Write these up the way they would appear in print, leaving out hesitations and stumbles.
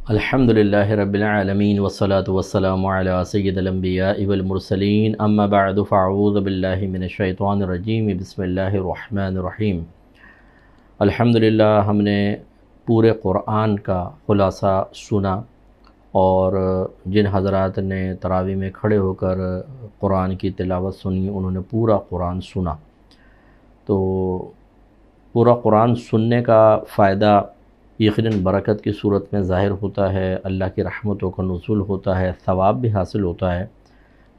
الحمدللہ رب العالمین والصلاة والسلام علی سید الانبیاء والمرسلین اما بعد فاعوذ باللہ من الشیطان الرجیم بسم اللہ الرحمن الرحیم۔ الحمدللہ ہم نے پورے قرآن کا خلاصہ سنا، اور جن حضرات نے تراویح میں کھڑے ہو کر قرآن کی تلاوت سنی انہوں نے پورا قرآن سنا۔ تو پورا قرآن سننے کا فائدہ یقیناً برکت کی صورت میں ظاہر ہوتا ہے، اللہ کی رحمتوں کا نزول ہوتا ہے، ثواب بھی حاصل ہوتا ہے۔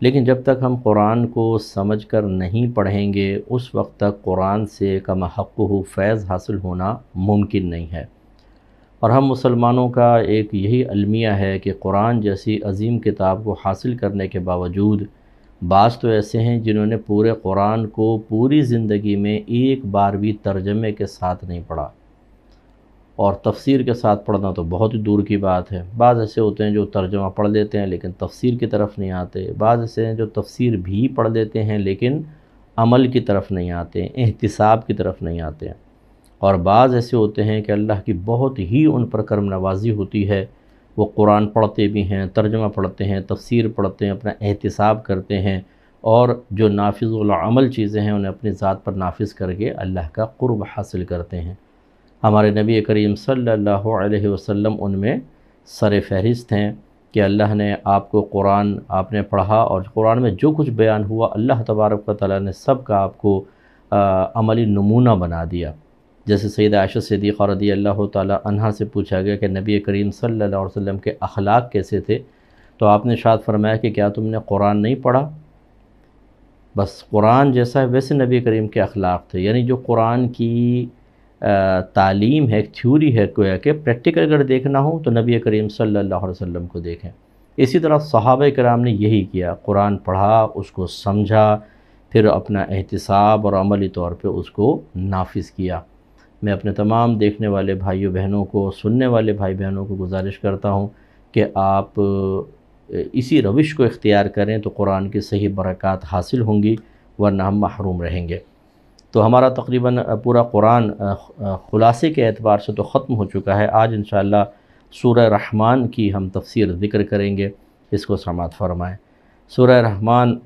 لیکن جب تک ہم قرآن کو سمجھ کر نہیں پڑھیں گے اس وقت تک قرآن سے کما حقہ فیض حاصل ہونا ممکن نہیں ہے۔ اور ہم مسلمانوں کا ایک یہی المیہ ہے کہ قرآن جیسی عظیم کتاب کو حاصل کرنے کے باوجود بعض تو ایسے ہیں جنہوں نے پورے قرآن کو پوری زندگی میں ایک بار بھی ترجمے کے ساتھ نہیں پڑھا، اور تفسیر کے ساتھ پڑھنا تو بہت ہی دور کی بات ہے۔ بعض ایسے ہوتے ہیں جو ترجمہ پڑھ لیتے ہیں لیکن تفسیر کی طرف نہیں آتے، بعض ایسے ہیں جو تفسیر بھی پڑھ لیتے ہیں لیکن عمل کی طرف نہیں آتے، احتساب کی طرف نہیں آتے ہیں، اور بعض ایسے ہوتے ہیں کہ اللہ کی بہت ہی ان پر کرم نوازی ہوتی ہے، وہ قرآن پڑھتے بھی ہیں، ترجمہ پڑھتے ہیں، تفسیر پڑھتے ہیں، اپنا احتساب کرتے ہیں، اور جو نافذ العمل چیزیں ہیں انہیں اپنی ذات پر نافذ کر کے اللہ کا قرب حاصل کرتے ہیں۔ ہمارے نبی کریم صلی اللہ علیہ وسلم ان میں سر فہرست ہیں کہ اللہ نے آپ کو قرآن آپ نے پڑھا، اور قرآن میں جو کچھ بیان ہوا اللہ تبارک و تعالیٰ نے سب کا آپ کو عملی نمونہ بنا دیا۔ جیسے سیدہ عائشہ صدیقہ رضی اللہ تعالیٰ عنہا سے پوچھا گیا کہ نبی کریم صلی اللہ علیہ وسلم کے اخلاق کیسے تھے، تو آپ نے ارشاد فرمایا کہ کیا تم نے قرآن نہیں پڑھا؟ بس قرآن جیسا ہے ویسے نبی کریم کے اخلاق تھے، یعنی جو قرآن کی تعلیم ہے، ایک تھیوری ہے، گویا کہ پریکٹیکل اگر دیکھنا ہو تو نبی کریم صلی اللہ علیہ وسلم کو دیکھیں۔ اسی طرح صحابہ کرام نے یہی کیا، قرآن پڑھا، اس کو سمجھا، پھر اپنا احتساب اور عملی طور پہ اس کو نافذ کیا۔ میں اپنے تمام دیکھنے والے بھائیوں بہنوں کو، سننے والے بھائی بہنوں کو گزارش کرتا ہوں کہ آپ اسی روش کو اختیار کریں تو قرآن کی صحیح برکات حاصل ہوں گی، ورنہ ہم محروم رہیں گے۔ تو ہمارا تقریباً پورا قرآن خلاصے کے اعتبار سے تو ختم ہو چکا ہے۔ آج انشاءاللہ سورہ رحمان کی ہم تفسیر ذکر کریں گے، اس کو سماعت فرمائیں۔ سورہ رحمان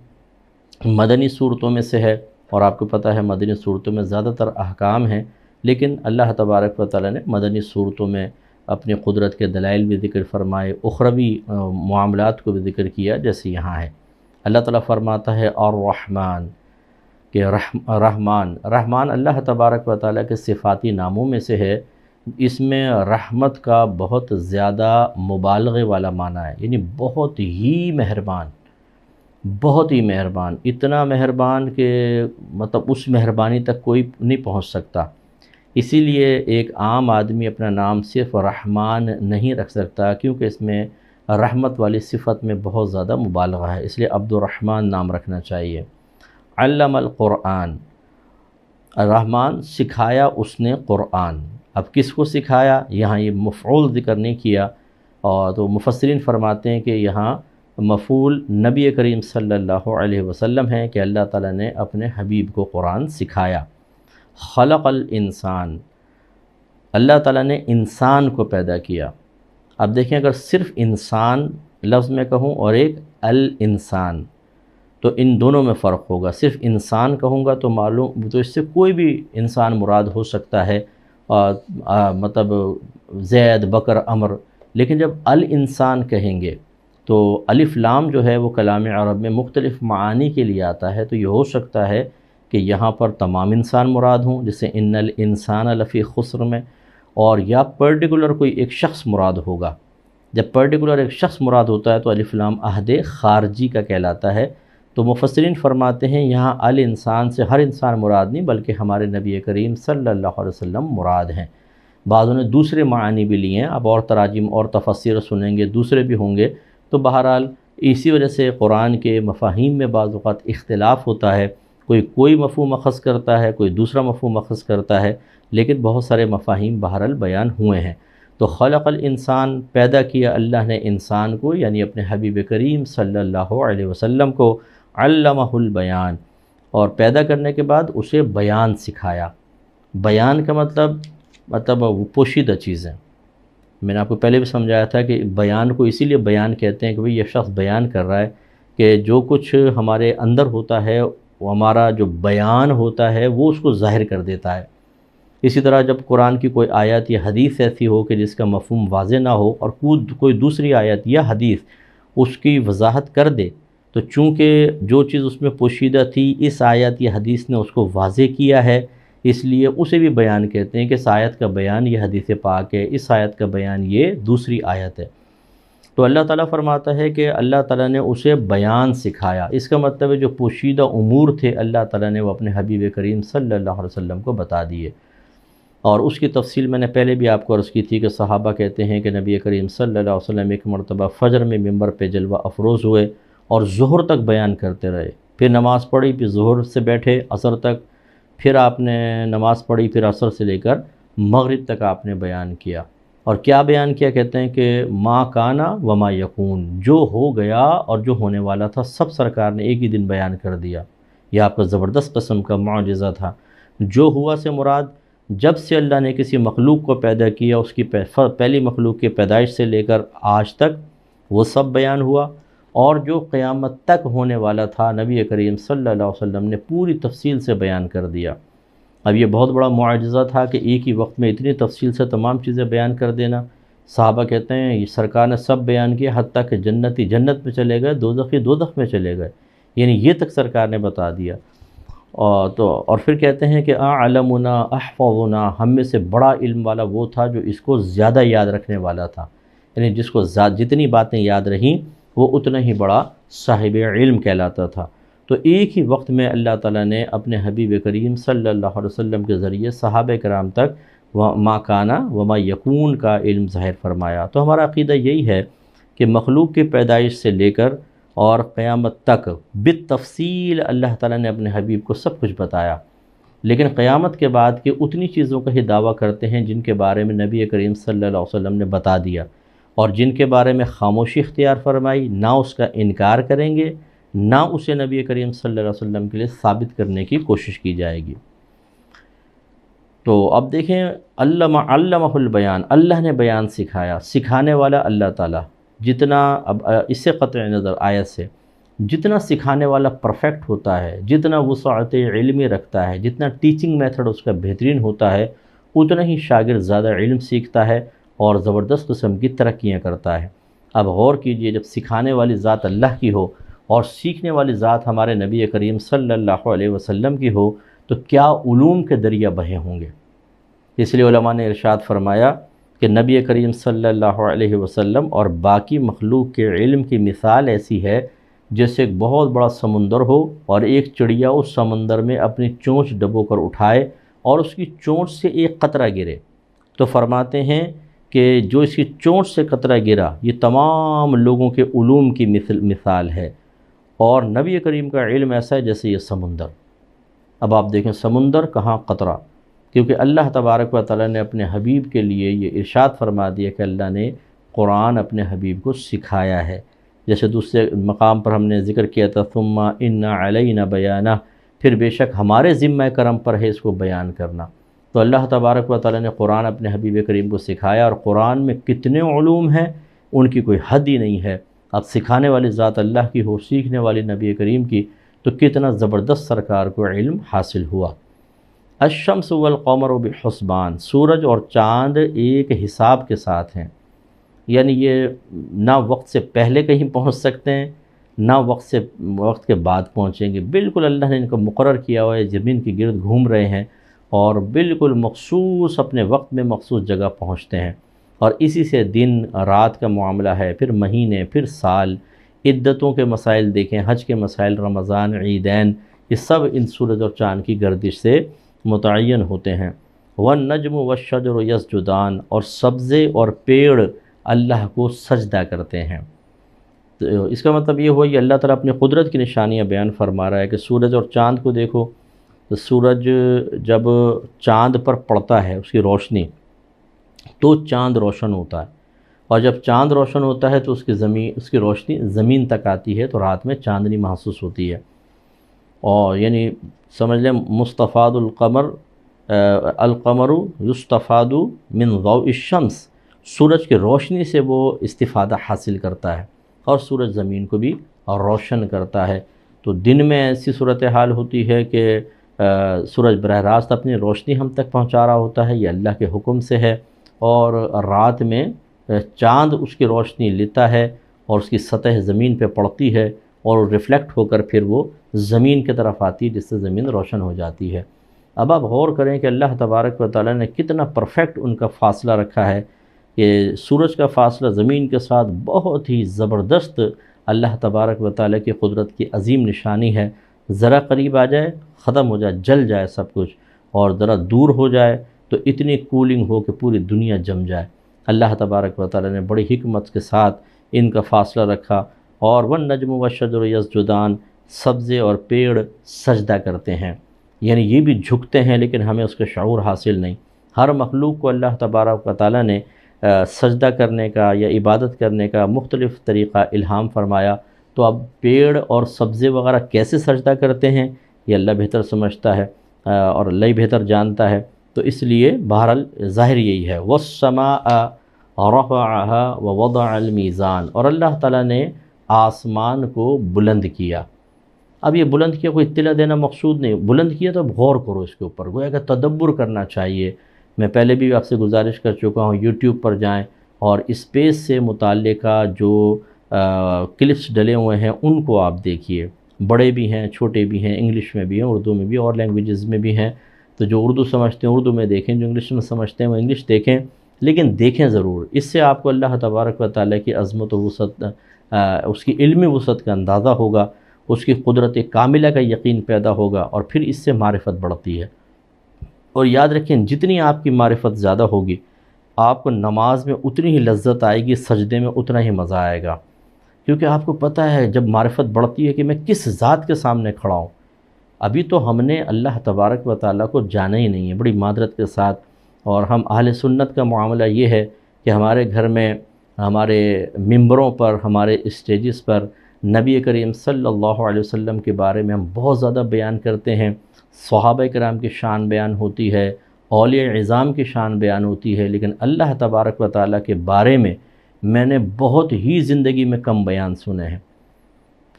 مدنی صورتوں میں سے ہے، اور آپ کو پتہ ہے مدنی صورتوں میں زیادہ تر احکام ہیں، لیکن اللہ تبارک و تعالیٰ نے مدنی صورتوں میں اپنی قدرت کے دلائل بھی ذکر فرمائے، اخروی معاملات کو بھی ذکر کیا، جیسے یہاں ہے۔ اللہ تعالیٰ فرماتا ہے الرحمن کہ رحمان اللہ تبارک و تعالیٰ کے صفاتی ناموں میں سے ہے۔ اس میں رحمت کا بہت زیادہ مبالغے والا معنی ہے، یعنی بہت ہی مہربان، بہت ہی مہربان، اتنا مہربان کہ مطلب اس مہربانی تک کوئی نہیں پہنچ سکتا۔ اسی لیے ایک عام آدمی اپنا نام صرف رحمان نہیں رکھ سکتا، کیونکہ اس میں رحمت والی صفت میں بہت زیادہ مبالغہ ہے، اس لیے عبد الرحمن نام رکھنا چاہیے۔ علم القرآن، الرحمن سکھایا اس نے قرآن۔ اب کس کو سکھایا؟ یہاں یہ مفعول ذکر نہیں کیا، اور تو مفسرین فرماتے ہیں کہ یہاں مفعول نبی کریم صلی اللہ علیہ وسلم ہے کہ اللہ تعالیٰ نے اپنے حبیب کو قرآن سکھایا۔ خلق الانسان، اللہ تعالیٰ نے انسان کو پیدا کیا۔ اب دیکھیں اگر صرف انسان لفظ میں کہوں اور ایک الانسان، تو ان دونوں میں فرق ہوگا۔ صرف انسان کہوں گا تو معلوم تو اس سے کوئی بھی انسان مراد ہو سکتا ہے، مطلب زید، بکر، عمر، لیکن جب الانسان کہیں گے تو الف لام جو ہے وہ کلام عرب میں مختلف معانی کے لیے آتا ہے، تو یہ ہو سکتا ہے کہ یہاں پر تمام انسان مراد ہوں، جیسے ان الانسان لفی خسر میں، اور یا پرٹیکولر کوئی ایک شخص مراد ہوگا۔ جب پرٹیکولر ایک شخص مراد ہوتا ہے تو الف لام عہد خارجی کا کہلاتا ہے۔ تو مفسرین فرماتے ہیں یہاں الانسان سے ہر انسان مراد نہیں، بلکہ ہمارے نبی کریم صلی اللہ علیہ وسلم مراد ہیں۔ بعضوں نے دوسرے معانی بھی لیے ہیں، اب اور تراجم اور تفسیر سنیں گے، دوسرے بھی ہوں گے، تو بہرحال اسی وجہ سے قرآن کے مفاہیم میں بعض اوقات اختلاف ہوتا ہے، کوئی مفہوم اخذ کرتا ہے، کوئی دوسرا مفہوم اخذ کرتا ہے، لیکن بہت سارے مفاہیم بہرحال بیان ہوئے ہیں۔ تو خلق الانسان، پیدا کیا اللہ نے انسان کو، یعنی اپنے حبیب کریم صلی اللہ علیہ وسلم کو، علمہ البیان، اور پیدا کرنے کے بعد اسے بیان سکھایا۔ بیان کا مطلب وہ پوشیدہ چیزیں، میں نے آپ کو پہلے بھی سمجھایا تھا کہ بیان کو اسی لیے بیان کہتے ہیں کہ بھئی یہ شخص بیان کر رہا ہے کہ جو کچھ ہمارے اندر ہوتا ہے وہ ہمارا جو بیان ہوتا ہے وہ اس کو ظاہر کر دیتا ہے۔ اسی طرح جب قرآن کی کوئی آیت یا حدیث ایسی ہو کہ جس کا مفہوم واضح نہ ہو اور کوئی دوسری آیت یا حدیث اس کی وضاحت کر دے، تو چونکہ جو چیز اس میں پوشیدہ تھی اس آیت یا حدیث نے اس کو واضح کیا ہے، اس لیے اسے بھی بیان کہتے ہیں کہ اس آیت کا بیان یہ حدیث پاک ہے، اس آیت کا بیان یہ دوسری آیت ہے۔ تو اللہ تعالیٰ فرماتا ہے کہ اللہ تعالیٰ نے اسے بیان سکھایا، اس کا مطلب ہے جو پوشیدہ امور تھے اللہ تعالیٰ نے وہ اپنے حبیب کریم صلی اللہ علیہ وسلم کو بتا دیے۔ اور اس کی تفصیل میں نے پہلے بھی آپ کو عرض کی تھی کہ صحابہ کہتے ہیں کہ نبی کریم صلی اللہ علیہ وسلم ایک مرتبہ فجر میں ممبر پہ جلوہ افروز ہوئے اور ظہر تک بیان کرتے رہے، پھر نماز پڑھی، پھر ظہر سے بیٹھے عصر تک، پھر آپ نے نماز پڑھی، پھر عصر سے لے کر مغرب تک آپ نے بیان کیا۔ اور کیا بیان کیا؟ کہتے ہیں کہ ما کانا وما یکون، جو ہو گیا اور جو ہونے والا تھا سب سرکار نے ایک ہی دن بیان کر دیا۔ یہ آپ کا زبردست قسم کا معجزہ تھا۔ جو ہوا سے مراد جب سے اللہ نے کسی مخلوق کو پیدا کیا، اس کی پہلی مخلوق کی پیدائش سے لے کر آج تک وہ سب بیان ہوا، اور جو قیامت تک ہونے والا تھا نبی کریم صلی اللہ علیہ وسلم نے پوری تفصیل سے بیان کر دیا۔ اب یہ بہت بڑا معجزہ تھا کہ ایک ہی وقت میں اتنی تفصیل سے تمام چیزیں بیان کر دینا۔ صحابہ کہتے ہیں یہ سرکار نے سب بیان کیا، حتیٰ کہ جنتی جنت میں چلے گئے، دوزخی دوزخ میں چلے گئے، یعنی یہ تک سرکار نے بتا دیا۔ اور پھر کہتے ہیں کہ اعلمنا احفظنا، ہم میں سے بڑا علم والا وہ تھا جو اس کو زیادہ یاد رکھنے والا تھا، یعنی جس کو جتنی باتیں یاد رہیں وہ اتنا ہی بڑا صاحب علم کہلاتا تھا۔ تو ایک ہی وقت میں اللہ تعالیٰ نے اپنے حبیب کریم صلی اللہ علیہ وسلم کے ذریعے صحابہ کرام تک ما کانا وما یکون کا علم ظاہر فرمایا۔ تو ہمارا عقیدہ یہی ہے کہ مخلوق کی پیدائش سے لے کر اور قیامت تک بالتفصیل اللہ تعالیٰ نے اپنے حبیب کو سب کچھ بتایا، لیکن قیامت کے بعد کے اتنی چیزوں کا ہی دعویٰ کرتے ہیں جن کے بارے میں نبی کریم صلی اللہ علیہ وسلم نے بتا دیا، اور جن کے بارے میں خاموشی اختیار فرمائی، نہ اس کا انکار کریں گے، نہ اسے نبی کریم صلی اللہ علیہ وسلم کے لیے ثابت کرنے کی کوشش کی جائے گی۔ تو اب دیکھیں علمہ البیان، اللہ نے بیان سکھایا، سکھانے والا اللہ تعالیٰ، جتنا اب اس سے قطع نظر آیت سے جتنا سکھانے والا پرفیکٹ ہوتا ہے، جتنا وسعت علمی رکھتا ہے، جتنا ٹیچنگ میتھڈ اس کا بہترین ہوتا ہے، اتنا ہی شاگرد زیادہ علم سیکھتا ہے اور زبردست قسم کی ترقیاں کرتا ہے۔ اب غور کیجئے، جب سکھانے والی ذات اللہ کی ہو اور سیکھنے والی ذات ہمارے نبی کریم صلی اللہ علیہ وسلم کی ہو، تو کیا علوم کے دریا بہے ہوں گے۔ اس لیے علماء نے ارشاد فرمایا کہ نبی کریم صلی اللہ علیہ وسلم اور باقی مخلوق کے علم کی مثال ایسی ہے جیسے ایک بہت بڑا سمندر ہو اور ایک چڑیا اس سمندر میں اپنی چونچ ڈبو کر اٹھائے اور اس کی چونچ سے ایک قطرہ گرے، تو فرماتے ہیں کہ جو اس کی چونچ سے قطرہ گرا یہ تمام لوگوں کے علوم کی مثال ہے، اور نبی کریم کا علم ایسا ہے جیسے یہ سمندر۔ اب آپ دیکھیں سمندر کہاں قطرہ، کیونکہ اللہ تبارک و تعالیٰ نے اپنے حبیب کے لیے یہ ارشاد فرما دیا کہ اللہ نے قرآن اپنے حبیب کو سکھایا ہے۔ جیسے دوسرے مقام پر ہم نے ذکر کیا تھا ثم ان علینا بیانہ، پھر بے شک ہمارے ذمہ کرم پر ہے اس کو بیان کرنا۔ تو اللہ تبارک و تعالیٰ نے قرآن اپنے حبیب کریم کو سکھایا، اور قرآن میں کتنے علوم ہیں ان کی کوئی حد ہی نہیں ہے۔ اب سکھانے والی ذات اللہ کی ہو، سیکھنے والی نبی کریم کی، تو کتنا زبردست سرکار کو علم حاصل ہوا۔ الشمس والقمر بحسبان، سورج اور چاند ایک حساب کے ساتھ ہیں، یعنی یہ نہ وقت سے پہلے کہیں پہنچ سکتے ہیں نہ وقت کے بعد پہنچیں گے، بالکل اللہ نے ان کو مقرر کیا ہوا ہے، زمین کے گرد گھوم رہے ہیں اور بالکل مخصوص اپنے وقت میں مخصوص جگہ پہنچتے ہیں، اور اسی سے دن رات کا معاملہ ہے، پھر مہینے، پھر سال، عدتوں کے مسائل دیکھیں، حج کے مسائل، رمضان، عیدین، یہ سب ان سورج اور چاند کی گردش سے متعین ہوتے ہیں۔ والنجم والشجر یسجدان، اور سبزے اور پیڑ اللہ کو سجدہ کرتے ہیں۔ تو اس کا مطلب یہ ہوا کہ اللہ تعالیٰ اپنی قدرت کی نشانیاں بیان فرما رہا ہے کہ سورج اور چاند کو دیکھو، تو سورج جب چاند پر پڑتا ہے اس کی روشنی تو چاند روشن ہوتا ہے، اور جب چاند روشن ہوتا ہے تو اس کی روشنی زمین تک آتی ہے، تو رات میں چاندنی محسوس ہوتی ہے۔ اور یعنی سمجھ لیں مستفاد القمر یستفاد من ضوء الشمس، سورج کی روشنی سے وہ استفادہ حاصل کرتا ہے، اور سورج زمین کو بھی روشن کرتا ہے۔ تو دن میں ایسی صورتحال ہوتی ہے کہ سورج براہ راست اپنی روشنی ہم تک پہنچا رہا ہوتا ہے، یہ اللہ کے حکم سے ہے، اور رات میں چاند اس کی روشنی لیتا ہے اور اس کی سطح زمین پہ پڑتی ہے، اور ریفلیکٹ ہو کر پھر وہ زمین کی طرف آتی ہے، جس سے زمین روشن ہو جاتی ہے۔ اب آپ غور کریں کہ اللہ تبارک و تعالیٰ نے کتنا پرفیکٹ ان کا فاصلہ رکھا ہے، کہ سورج کا فاصلہ زمین کے ساتھ بہت ہی زبردست اللہ تبارک و تعالیٰ کی قدرت کی عظیم نشانی ہے۔ ذرا قریب آ جائے ختم ہو جائے، جل جائے سب کچھ، اور ذرا دور ہو جائے تو اتنی کولنگ ہو کہ پوری دنیا جم جائے۔ اللہ تبارک و تعالیٰ نے بڑی حکمت کے ساتھ ان کا فاصلہ رکھا۔ اور والنجم والشجر یسجدان، سبزے اور پیڑ سجدہ کرتے ہیں، یعنی یہ بھی جھکتے ہیں لیکن ہمیں اس کا شعور حاصل نہیں۔ ہر مخلوق کو اللہ تبارک و تعالیٰ نے سجدہ کرنے کا یا عبادت کرنے کا مختلف طریقہ الہام فرمایا۔ تو اب پیڑ اور سبزے وغیرہ کیسے سجدہ کرتے ہیں یہ اللہ بہتر سمجھتا ہے اور اللہ ہی بہتر جانتا ہے۔ تو اس لیے بہرحال ظاہر یہی ہے، وَالسَّمَاءَ رَفَعَهَا وَوَضَعَ الْمِيزَانَ، اور اللہ تعالیٰ نے آسمان کو بلند کیا۔ اب یہ بلند کیا کوئی اطلاع دینا مقصود نہیں، بلند کیا تو اب غور کرو اس کے اوپر، گویا کہ تدبر کرنا چاہیے۔ میں پہلے بھی آپ سے گزارش کر چکا ہوں، یوٹیوب پر جائیں اور اسپیس سے متعلقہ جو کلپس ڈلے ہوئے ہیں ان کو آپ دیکھیے، بڑے بھی ہیں چھوٹے بھی ہیں، انگلش میں بھی ہیں اردو میں بھی اور لینگویجز میں بھی ہیں۔ تو جو اردو سمجھتے ہیں اردو میں دیکھیں، جو انگلش میں سمجھتے ہیں وہ انگلش دیکھیں، لیکن دیکھیں ضرور۔ اس سے آپ کو اللہ تبارک و تعالیٰ کی عظمت و وسعت، اس کی علمی وسعت کا اندازہ ہوگا، اس کی قدرت کاملہ کا یقین پیدا ہوگا، اور پھر اس سے معرفت بڑھتی ہے۔ اور یاد رکھیں جتنی آپ کی معرفت زیادہ ہوگی، آپ کو نماز میں اتنی ہی لذت آئے گی، سجدے میں اتنا ہی مزہ آئے گا، کیونکہ آپ کو پتہ ہے جب معرفت بڑھتی ہے کہ میں کس ذات کے سامنے کھڑا ہوں۔ ابھی تو ہم نے اللہ تبارک و تعالیٰ کو جانا ہی نہیں ہے بڑی معذرت کے ساتھ، اور ہم اہل سنت کا معاملہ یہ ہے کہ ہمارے گھر میں، ہمارے ممبروں پر، ہمارے اسٹیجز پر نبی کریم صلی اللہ علیہ وسلم کے بارے میں ہم بہت زیادہ بیان کرتے ہیں، صحابہ کرام کی شان بیان ہوتی ہے، اولیاء عظام کی شان بیان ہوتی ہے، لیکن اللہ تبارک و تعالیٰ کے بارے میں نے بہت ہی زندگی میں کم بیان سنے ہیں،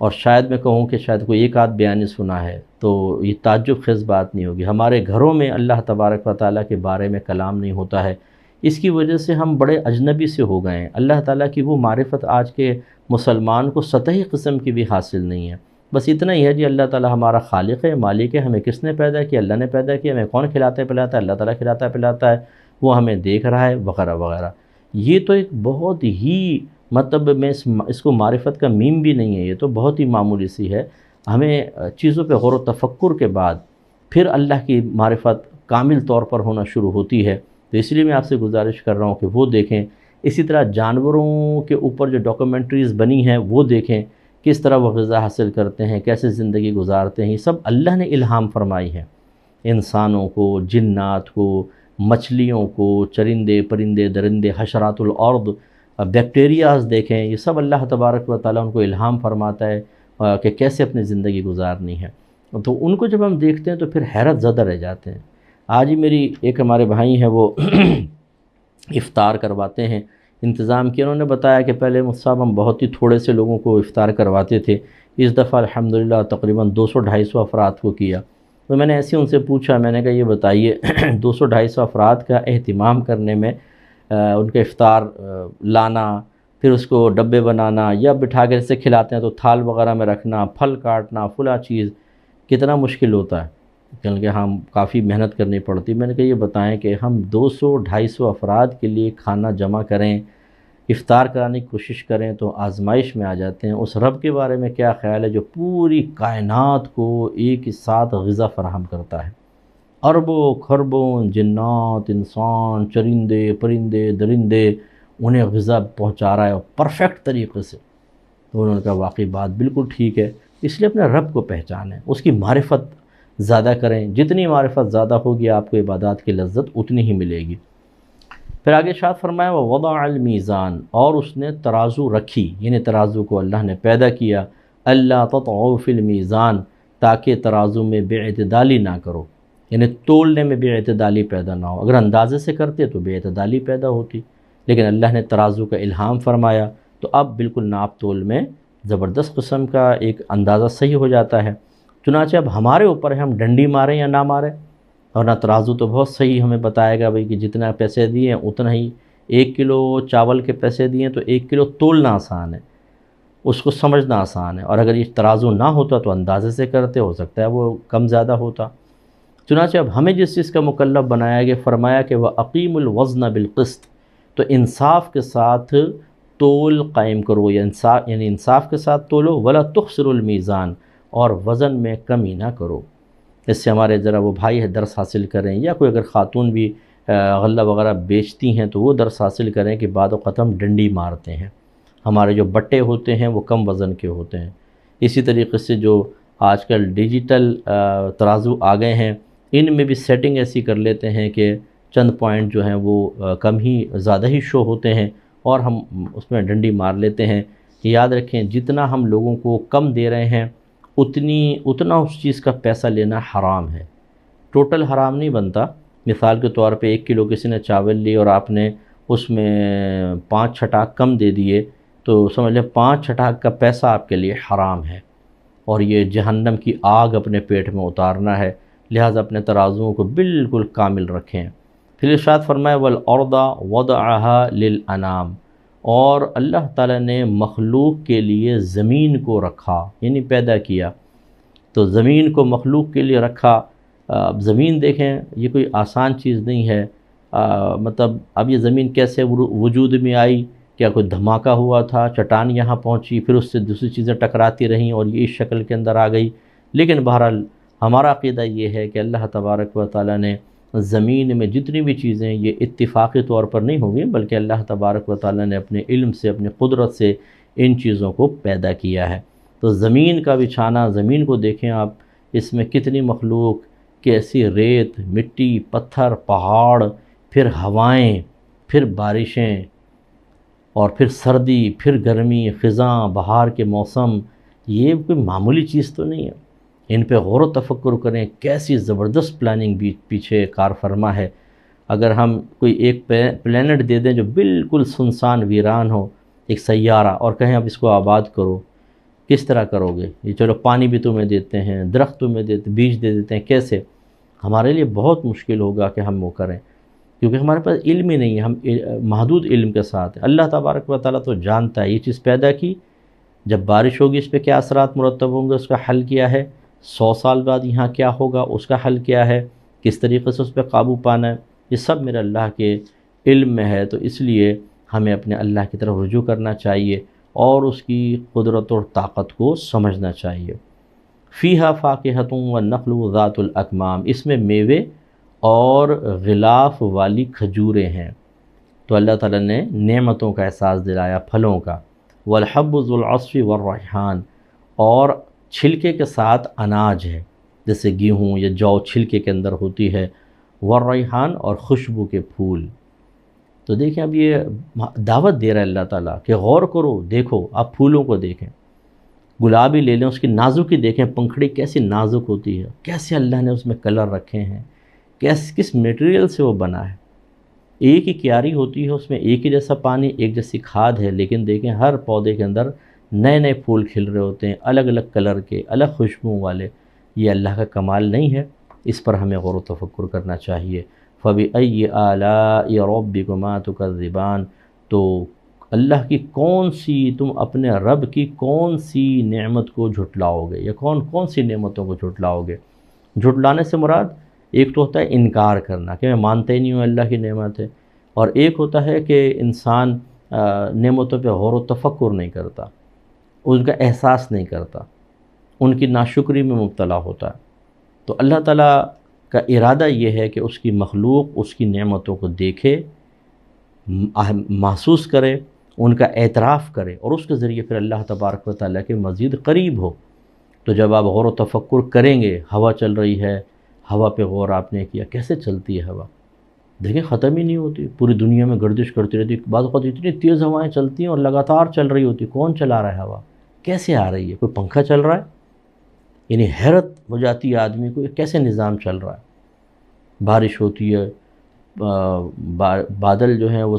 اور شاید میں کہوں کہ شاید کوئی ایک آدھ بیان ہی سنا ہے، تو یہ تعجب خیز بات نہیں ہوگی۔ ہمارے گھروں میں اللہ تبارک و تعالیٰ کے بارے میں کلام نہیں ہوتا ہے، اس کی وجہ سے ہم بڑے اجنبی سے ہو گئے ہیں۔ اللہ تعالیٰ کی وہ معرفت آج کے مسلمان کو سطحی قسم کی بھی حاصل نہیں ہے، بس اتنا ہی ہے جی اللہ تعالیٰ ہمارا خالق ہے، مالک ہے، ہمیں کس نے پیدا کیا؟ اللہ نے پیدا کیا۔ ہمیں کون کھلاتا ہے پلاتا ہے؟ اللہ تعالیٰ کھلاتا ہے پلاتا ہے، وہ ہمیں دیکھ رہا ہے، وغیرہ وغیرہ۔ یہ تو ایک بہت ہی مطلب میں اس کو معرفت کا میم بھی نہیں ہے، یہ تو بہت ہی معمولی سی ہے۔ ہمیں چیزوں پہ غور و تفکر کے بعد پھر اللہ کی معرفت کامل طور پر ہونا شروع ہوتی ہے۔ تو اس لیے میں آپ سے گزارش کر رہا ہوں کہ وہ دیکھیں۔ اسی طرح جانوروں کے اوپر جو ڈاکومنٹریز بنی ہیں وہ دیکھیں، کس طرح وہ غذا حاصل کرتے ہیں، کیسے زندگی گزارتے ہیں، یہ سب اللہ نے الہام فرمائی ہے۔ انسانوں کو، جنات کو، مچھلیوں کو، چرندے پرندے درندے، حشرات الارض، بیکٹیریاز دیکھیں، یہ سب اللہ تبارک و تعالیٰ ان کو الہام فرماتا ہے کہ کیسے اپنی زندگی گزارنی ہے۔ تو ان کو جب ہم دیکھتے ہیں تو پھر حیرت زدہ رہ جاتے ہیں۔ آج ہی میری ایک ہمارے بھائی ہیں، وہ افطار کرواتے ہیں، انتظام کیا، انہوں نے بتایا کہ پہلے صاحب ہم بہت ہی تھوڑے سے لوگوں کو افطار کرواتے تھے، اس دفعہ الحمدللہ تقریباً 200-250 افراد کو کیا۔ تو میں نے ایسے ان سے پوچھا، میں نے کہا یہ بتائیے 200-250 افراد کا اہتمام کرنے میں، ان کا افطار لانا، پھر اس کو ڈبے بنانا، یا بٹھا کے جیسے کھلاتے ہیں تو تھال وغیرہ میں رکھنا، پھل کاٹنا، فلاں چیز، کتنا مشکل ہوتا ہے، کیونکہ ہم کافی محنت کرنی پڑتی۔ میں نے کہا یہ بتائیں کہ ہم 200-250 افراد کے لیے کھانا جمع کریں، افطار کرانے کی کوشش کریں تو آزمائش میں آ جاتے ہیں۔ اس رب کے بارے میں کیا خیال ہے جو پوری کائنات کو ایک ہی ساتھ غذا فراہم کرتا ہے، اربوں خربوں جنات، انسان، چرندے پرندے درندے، انہیں غذا پہنچا رہا ہے پرفیکٹ طریقے سے۔ تو انہوں نے کہا واقعی بات بالکل ٹھیک ہے، اس لیے اپنے رب کو پہچانیں، اس کی معرفت زیادہ کریں، جتنی معرفت زیادہ ہوگی آپ کو عبادات کی لذت اتنی ہی ملے گی۔ پھر آگے ارشاد فرمایا وَوَضَعَ الْمِيزَانَ، اور اس نے ترازو رکھی، یعنی ترازو کو اللہ نے پیدا کیا، اللہ تطغوا فی المیزان، تاکہ ترازو میں بے اعتدالی نہ کرو، یعنی تولنے میں بے اعتدالی پیدا نہ ہو۔ اگر اندازے سے کرتے تو بے اعتدالی پیدا ہوتی، لیکن اللہ نے ترازو کا الہام فرمایا تو اب بالکل ناپ تول میں زبردست قسم کا ایک اندازہ صحیح ہو جاتا ہے۔ چنانچہ اب ہمارے اوپر ہے ہم ڈنڈی ماریں یا نہ ماریں، اور نہ ترازو تو بہت صحیح ہمیں بتائے گا بھئی کہ جتنا پیسے دیے اتنا ہی، 1 کلو چاول کے پیسے دیے تو 1 کلو تولنا آسان ہے، اس کو سمجھنا آسان ہے، اور اگر یہ ترازو نہ ہوتا تو اندازے سے کرتے، ہو سکتا ہے وہ کم زیادہ ہوتا۔ چنانچہ اب ہمیں جس چیز کا مکلف بنایا گیا، فرمایا کہ وَأَقِيمُوا الْوَزْنَ بِالْقِسْطِ، تو انصاف کے ساتھ تول قائم کرو، یا یعنی انصاف کے ساتھ تولو، وَلَا تُخْسِرُوا الْمِيزَانَ، اور وزن میں کمی نہ کرو۔ اس سے ہمارے ذرا وہ بھائی ہے درس حاصل کریں، یا کوئی اگر خاتون بھی غلہ وغیرہ بیچتی ہیں تو وہ درس حاصل کریں کہ بعد اوقات ہم ڈنڈی مارتے ہیں، ہمارے جو بٹے ہوتے ہیں وہ کم وزن کے ہوتے ہیں۔ اسی طریقے سے جو آج کل ڈیجیٹل ترازو آ گئے ہیں، ان میں بھی سیٹنگ ایسی کر لیتے ہیں کہ چند پوائنٹ جو ہیں وہ کم ہی زیادہ ہی شو ہوتے ہیں، اور ہم اس میں ڈنڈی مار لیتے ہیں۔ یاد رکھیں جتنا ہم لوگوں کو کم دے رہے ہیں اتنا اس چیز کا پیسہ لینا حرام ہے، ٹوٹل حرام نہیں بنتا۔ مثال کے طور پہ 1 کلو کسی نے چاول لی اور آپ نے اس میں 5 چھٹاک کم دے دیے، تو سمجھ لیں 5 چھٹاک کا پیسہ آپ کے لیے حرام ہے، اور یہ جہنم کی آگ اپنے پیٹ میں اتارنا ہے۔ لہٰذا اپنے ترازوؤں کو بالکل کامل رکھیں۔ پھر ارشاد فرمایا وَالْأَرْضَ وَضَعَهَا لِلْأَنَامِ، اور اللہ تعالیٰ نے مخلوق کے لیے زمین کو رکھا، یعنی پیدا کیا، تو زمین کو مخلوق کے لیے رکھا۔ اب زمین دیکھیں یہ کوئی آسان چیز نہیں ہے، مطلب اب یہ زمین کیسے وجود میں آئی؟ کیا کوئی دھماکہ ہوا تھا، چٹان یہاں پہنچی، پھر اس سے دوسری چیزیں ٹکراتی رہیں اور یہ اس شکل کے اندر آ گئی؟ لیکن بہرحال ہمارا عقیدہ یہ ہے کہ اللہ تبارک و تعالیٰ نے زمین میں جتنی بھی چیزیں یہ اتفاقی طور پر نہیں ہوگی، بلکہ اللہ تبارک و تعالیٰ نے اپنے علم سے، اپنی قدرت سے ان چیزوں کو پیدا کیا ہے۔ تو زمین کا بچھانا، زمین کو دیکھیں آپ، اس میں کتنی مخلوق، کیسی ریت، مٹی، پتھر، پہاڑ، پھر ہوائیں، پھر بارشیں، اور پھر سردی، پھر گرمی، خزاں، بہار کے موسم، یہ کوئی معمولی چیز تو نہیں ہے۔ ان پہ غور و تفکر کریں، کیسی زبردست پلاننگ بھی پیچھے کار فرما ہے۔ اگر ہم کوئی ایک پلینٹ دے دیں جو بالکل سنسان ویران ہو، ایک سیارہ، اور کہیں اب اس کو آباد کرو، کس طرح کرو گے؟ یہ چلو پانی بھی تمہیں دیتے ہیں، درخت تمہیں دیتے، بیج دے دیتے ہیں، کیسے؟ ہمارے لیے بہت مشکل ہوگا کہ ہم وہ کریں، کیونکہ ہمارے پاس علم ہی نہیں ہے، ہم محدود علم کے ساتھ ہیں۔ اللہ تبارک و تعالیٰ تو جانتا ہے یہ چیز پیدا کی، جب بارش ہوگی اس پہ کیا اثرات مرتب ہوں گے، اس کا حل کیا ہے، 100 سال بعد یہاں کیا ہوگا، اس کا حل کیا ہے، کس طریقے سے اس پہ قابو پانا ہے، یہ سب میرے اللہ کے علم میں ہے۔ تو اس لیے ہمیں اپنے اللہ کی طرف رجوع کرنا چاہیے اور اس کی قدرت اور طاقت کو سمجھنا چاہیے۔ فیہا فاکہۃ والنخل ذات الاکمام، اس میں میوے اور غلاف والی کھجوریں ہیں۔ تو اللہ تعالیٰ نے نعمتوں کا احساس دلایا، پھلوں کا۔ والحب ذو العصف والریحان، اور چھلکے کے ساتھ اناج ہے، جیسے گیہوں یا جو چھلکے کے اندر ہوتی ہے، والریحان، اور خوشبو کے پھول۔ تو دیکھیں اب یہ دعوت دے رہا ہے اللہ تعالیٰ کہ غور کرو، دیکھو، آپ پھولوں کو دیکھیں، گلابی لے لیں، اس کی نازکی دیکھیں، پنکھڑی کیسی نازک ہوتی ہے، کیسے اللہ نے اس میں کلر رکھے ہیں، کس میٹیریل سے وہ بنا ہے۔ ایک ہی کیاری ہوتی ہے، اس میں ایک ہی جیسا پانی، ایک جیسی کھاد ہے، لیکن دیکھیں ہر پودے کے اندر نئے نئے پھول کھل رہے ہوتے ہیں، الگ الگ کلر کے، الگ خوشبو والے۔ یہ اللہ کا کمال نہیں ہے؟ اس پر ہمیں غور و تفکر کرنا چاہیے۔ فَبِأَيِّ آلَاءِ رَبِّكُمَا تُكَذِّبَانِ، تو اللہ کی کون سی، تم اپنے رب کی کون سی نعمت کو جھٹلاؤ گے، یا کون سی نعمتوں کو جھٹلاؤ گے؟ جھٹلانے سے مراد ایک تو ہوتا ہے انکار کرنا کہ میں مانتا ہی نہیں ہوں اللہ کی نعمت ہے، اور ایک ہوتا ہے کہ انسان نعمتوں پہ غور و تفکر نہیں کرتا، ان کا احساس نہیں کرتا، ان کی ناشکری میں مبتلا ہوتا ہے۔ تو اللہ تعالیٰ کا ارادہ یہ ہے کہ اس کی مخلوق اس کی نعمتوں کو دیکھے، محسوس کرے، ان کا اعتراف کرے، اور اس کے ذریعے پھر اللہ تبارک و تعالیٰ کے مزید قریب ہو۔ تو جب آپ غور و تفکر کریں گے، ہوا چل رہی ہے، ہوا پہ غور آپ نے کیا، کیسے چلتی ہے ہوا؟ دیکھیں ختم ہی نہیں ہوتی، پوری دنیا میں گردش کرتی رہتی، بعض اوقات اتنی تیز ہوائیں چلتی ہیں اور لگاتار چل رہی ہوتی، کون چلا رہا ہے ہوا؟ کیسے آ رہی ہے؟ کوئی پنکھا چل رہا ہے؟ یعنی حیرت ہو جاتی ہے آدمی کو، یہ کیسے نظام چل رہا ہے؟ بارش ہوتی ہے، بادل جو ہیں وہ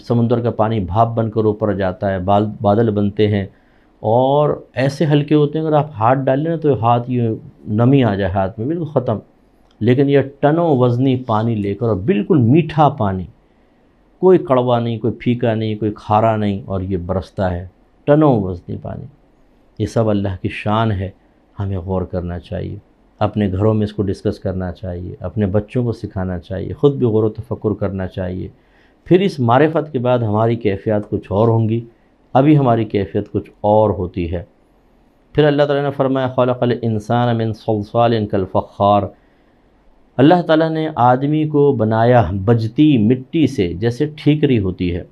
سمندر کا پانی بھاپ بن کر اوپر جاتا ہے، بادل بنتے ہیں، اور ایسے ہلکے ہوتے ہیں اگر آپ ہاتھ ڈال لیں تو ہاتھ یہ نمی آ جائے ہاتھ میں بالکل ختم. لیکن یہ ٹنوں وزنی پانی لے کر، اور بالکل میٹھا پانی، کوئی کڑوا نہیں، کوئی پھیکا نہیں، کوئی کھارا نہیں، اور یہ برستا ہے ٹنوں وزنی پانی. یہ سب اللہ کی شان ہے، ہمیں غور کرنا چاہیے، اپنے گھروں میں اس کو ڈسکس کرنا چاہیے، اپنے بچوں کو سکھانا چاہیے، خود بھی غور و تفکر کرنا چاہیے. پھر اس معرفت کے بعد ہماری کیفیات کچھ اور ہوں گی، ابھی ہماری کیفیت کچھ اور ہوتی ہے. پھر اللہ تعالیٰ نے فرمایا خلق الانسان من صلصال کالفخار. اللہ تعالیٰ نے آدمی کو بنایا بجتی مٹی سے، جیسے ٹھیکری ہوتی ہے،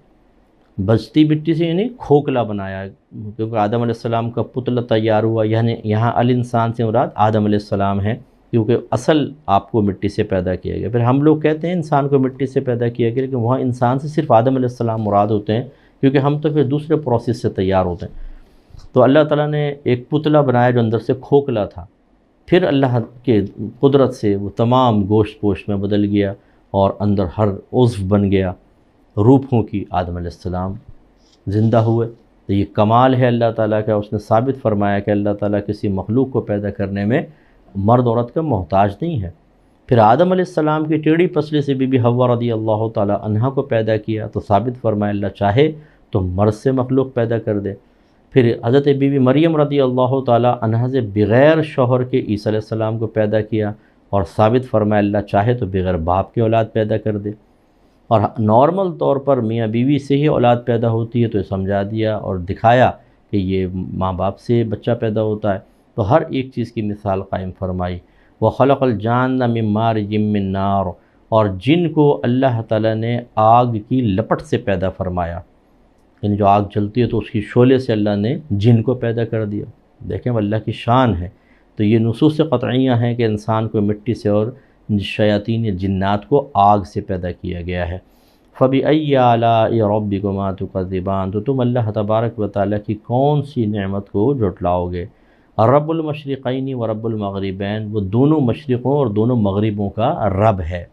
بجتی مٹی سے یعنی کھوکھلا بنایا، کیونکہ آدم علیہ السلام کا پتلا تیار ہوا، یعنی یہاں الانسان سے مراد آدم علیہ السلام ہے، کیونکہ اصل آپ کو مٹی سے پیدا کیا گیا. پھر ہم لوگ کہتے ہیں انسان کو مٹی سے پیدا کیا گیا، لیکن وہاں انسان سے صرف آدم علیہ السلام مراد ہوتے ہیں، کیونکہ ہم تو پھر دوسرے پروسیس سے تیار ہوتے ہیں. تو اللہ تعالیٰ نے ایک پتلا بنایا جو اندر سے کھوکھلا تھا، پھر اللہ کے قدرت سے وہ تمام گوشت پوشت میں بدل گیا، اور اندر ہر عضو بن گیا، روحوں کی آدم علیہ السلام زندہ ہوئے. تو یہ کمال ہے اللہ تعالیٰ کا. اس نے ثابت فرمایا کہ اللہ تعالیٰ کسی مخلوق کو پیدا کرنے میں مرد عورت کا محتاج نہیں ہے. پھر آدم علیہ السلام کی ٹیڑھی پسلی سے بی بی حوا رضی اللہ تعالیٰ عنہا کو پیدا کیا، تو ثابت فرمایا اللہ چاہے تو مرد سے مخلوق پیدا کر دے. پھر حضرت بی بی مریم رضی اللہ تعالیٰ عنہا سے بغیر شوہر کے عیسیٰ علیہ السلام کو پیدا کیا، اور ثابت فرمایا اللہ چاہے تو بغیر باپ کے اولاد پیدا کر دے. اور نارمل طور پر میاں بیوی سے ہی اولاد پیدا ہوتی ہے، تو یہ سمجھا دیا اور دکھایا کہ یہ ماں باپ سے بچہ پیدا ہوتا ہے. تو ہر ایک چیز کی مثال قائم فرمائی. وَخَلَقَ الْجَانَّ مِن مَارِجٍ مِّن نَار. اور جن کو اللہ تعالیٰ نے آگ کی لپٹ سے پیدا فرمایا، یعنی جو آگ جلتی ہے تو اس کی شعلے سے اللہ نے جن کو پیدا کر دیا. دیکھیں وہ اللہ کی شان ہے. تو یہ نصوص قطعیہ ہیں کہ انسان کو مٹی سے اور شیاطین یا جنات کو آگ سے پیدا کیا گیا ہے. فَبِأَيِّ آلَاءِ رَبِّكُمَا تُكَذِّبَانِ. تو تم اللہ تبارک و تعالیٰ کی کون سی نعمت کو جھٹلاؤ گے. رب المشرقین و رب المغربین، وہ دونوں مشرقوں اور دونوں مغربوں کا رب ہے.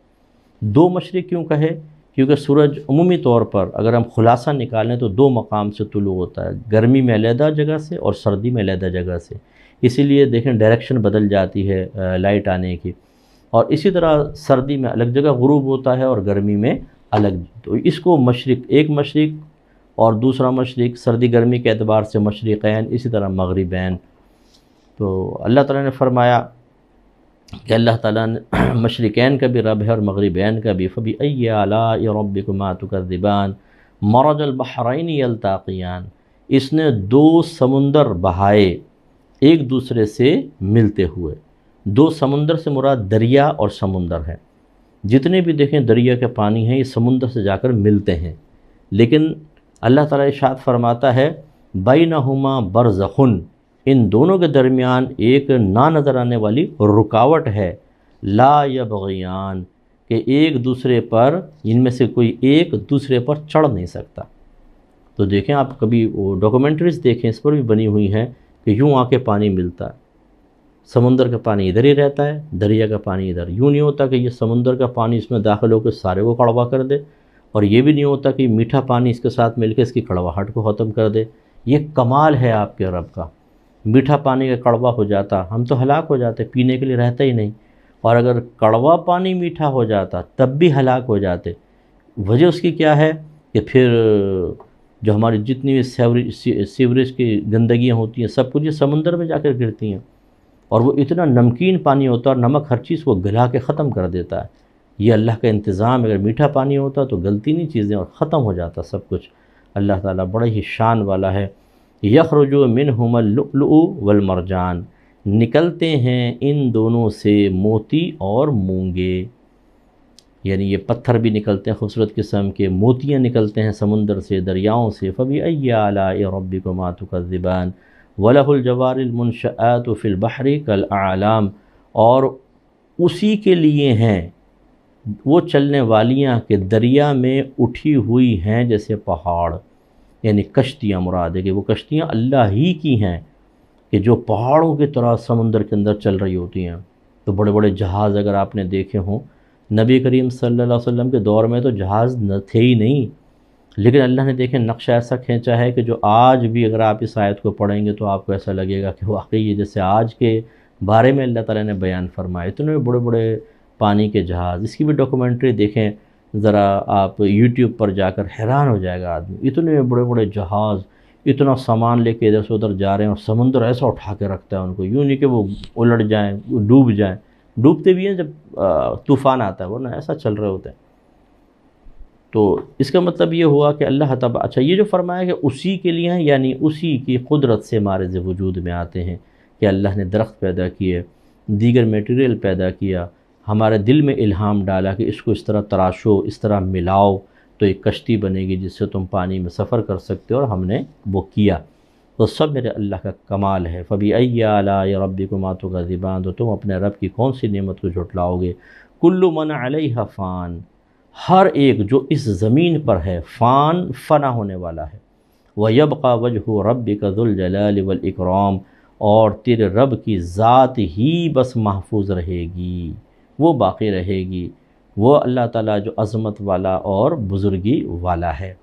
دو مشرق کیوں کہے؟ کیونکہ سورج عمومی طور پر اگر ہم خلاصہ نکالیں تو دو مقام سے طلوع ہوتا ہے، گرمی میں علیحدہ جگہ سے اور سردی میں علیحدہ جگہ سے. اسی لیے دیکھیں ڈائریکشن بدل جاتی ہے لائٹ آنے کی. اور اسی طرح سردی میں الگ جگہ غروب ہوتا ہے اور گرمی میں الگ. تو اس کو مشرق، ایک مشرق اور دوسرا مشرق، سردی گرمی کے اعتبار سے مشرقین، اسی طرح مغربین. تو اللہ تعالیٰ نے فرمایا کہ اللہ تعالیٰ نے مشرقین کا بھی رب ہے اور مغربین کا بھی. فَبِأَيِّ آلَاءِ رَبِّكُمَا تُكَذِّبَانِ مَرَجَ الْبَحْرَيْنِ يَلْتَقِيَانِ. اس نے دو سمندر بہائے ایک دوسرے سے ملتے ہوئے. دو سمندر سے مراد دریا اور سمندر ہے. جتنے بھی دیکھیں دریا کے پانی ہیں یہ سمندر سے جا کر ملتے ہیں، لیکن اللہ تعالیٰ ارشاد فرماتا ہے بینہما برزخ، ان دونوں کے درمیان ایک نہ نظر آنے والی رکاوٹ ہے. لا یبغیان، کہ ایک دوسرے پر، ان میں سے کوئی ایک دوسرے پر چڑھ نہیں سکتا. تو دیکھیں آپ کبھی وہ ڈاکومنٹریز دیکھیں، اس پر بھی بنی ہوئی ہیں کہ یوں آ کے پانی ملتا ہے، سمندر کا پانی ادھر ہی رہتا ہے، دریا کا پانی ادھر. یوں نہیں ہوتا کہ یہ سمندر کا پانی اس میں داخل ہو کے سارے کو کڑوا کر دے، اور یہ بھی نہیں ہوتا کہ میٹھا پانی اس کے ساتھ مل کے اس کی کڑواہٹ کو ختم کر دے. یہ کمال ہے آپ کے رب کا. میٹھا پانی کا کڑوا ہو جاتا ہم تو ہلاک ہو جاتے، پینے کے لیے رہتا ہی نہیں. اور اگر کڑوا پانی میٹھا ہو جاتا تب بھی ہلاک ہو جاتے. وجہ اس کی کیا ہے کہ پھر جو ہماری جتنی بھی سیوریج کی گندگیاں ہوتی ہیں سب کچھ یہ سمندر میں جا کر گرتی ہیں، اور وہ اتنا نمکین پانی ہوتا ہے اور نمک ہر چیز کو گلا کے ختم کر دیتا ہے. یہ اللہ کا انتظام. اگر میٹھا پانی ہوتا تو گلتی نہیں چیزیں اور ختم ہو جاتا سب کچھ. اللہ تعالیٰ بڑا ہی شان والا ہے. یخرج منہما اللؤلؤ والمرجان، نکلتے ہیں ان دونوں سے موتی اور مونگے. یعنی یہ پتھر بھی نکلتے ہیں خوبصورت قسم کے، موتیاں نکلتے ہیں سمندر سے، دریاؤں سے. فَبِأَيِّ آلَاءِ رَبِّكُمَا تُكَذِّبَانِ وَلَهُ الْجَوَارِ الْمُنشَآتُ فِي الْبَحْرِ كَالْأَعْلَامِ. اور اسی کے لیے ہیں وہ چلنے والیاں کہ دریا میں اٹھی ہوئی ہیں جیسے پہاڑ. یعنی کشتیاں مراد ہے کہ وہ کشتیاں اللہ ہی کی ہیں کہ جو پہاڑوں کی طرح سمندر کے اندر چل رہی ہوتی ہیں. تو بڑے بڑے جہاز اگر آپ نے دیکھے ہوں نبی کریم صلی اللہ علیہ وسلم کے دور میں تو جہاز تھے ہی نہیں، لیکن اللہ نے دیکھیں نقشہ ایسا کھینچا ہے کہ جو آج بھی اگر آپ اس آیت کو پڑھیں گے تو آپ کو ایسا لگے گا کہ واقعی یہ جیسے آج کے بارے میں اللہ تعالیٰ نے بیان فرمایا، اتنے بڑے بڑے پانی کے جہاز۔ اس کی بھی ڈاکومنٹری دیکھیں ذرا آپ یوٹیوب پر جا کر، حیران ہو جائے گا آدمی، اتنے بڑے بڑے جہاز اتنا سامان لے کے ادھر سے ادھر جا رہے ہیں، اور سمندر ایسا اٹھا کے رکھتا ہے ان کو، یوں نہیں کہ وہ الٹ جائیں، وہ ڈوب جائیں، ڈوبتے بھی ہیں جب طوفان آتا ہے، ورنہ ایسا چل رہے ہوتے ہیں۔ تو اس کا مطلب یہ ہوا کہ اللہ تعالیٰ، اچھا یہ جو فرمایا کہ اسی کے لیے ہیں، یعنی اسی کی قدرت سے مارز وجود میں آتے ہیں کہ اللہ نے درخت پیدا کیے، دیگر میٹیریل پیدا کیا، ہمارے دل میں الہام ڈالا کہ اس کو اس طرح تراشو، اس طرح ملاؤ تو ایک کشتی بنے گی جس سے تم پانی میں سفر کر سکتے ہو، اور ہم نے وہ کیا۔ تو سب میرے اللہ کا کمال ہے۔ فَبِأَيِّ آلَاءِ رَبِّكُمَا تُكَذِّبَانِ، تو تم اپنے رب کی کون سی نعمت کو جھٹلاؤ گے۔ کُلُّ مَنْ عَلَيْهَا فان، ہر ایک جو اس زمین پر ہے فنا ہونے والا ہے۔ وَيَبْقَى وَجْهُ رَبِّكَ ذُو الْجَلَالِ وَالْإِكْرَامِ، اور تیرے رب کی ذات ہی بس محفوظ رہے گی، وہ باقی رہے گی، وہ اللہ تعالیٰ جو عظمت والا اور بزرگی والا ہے۔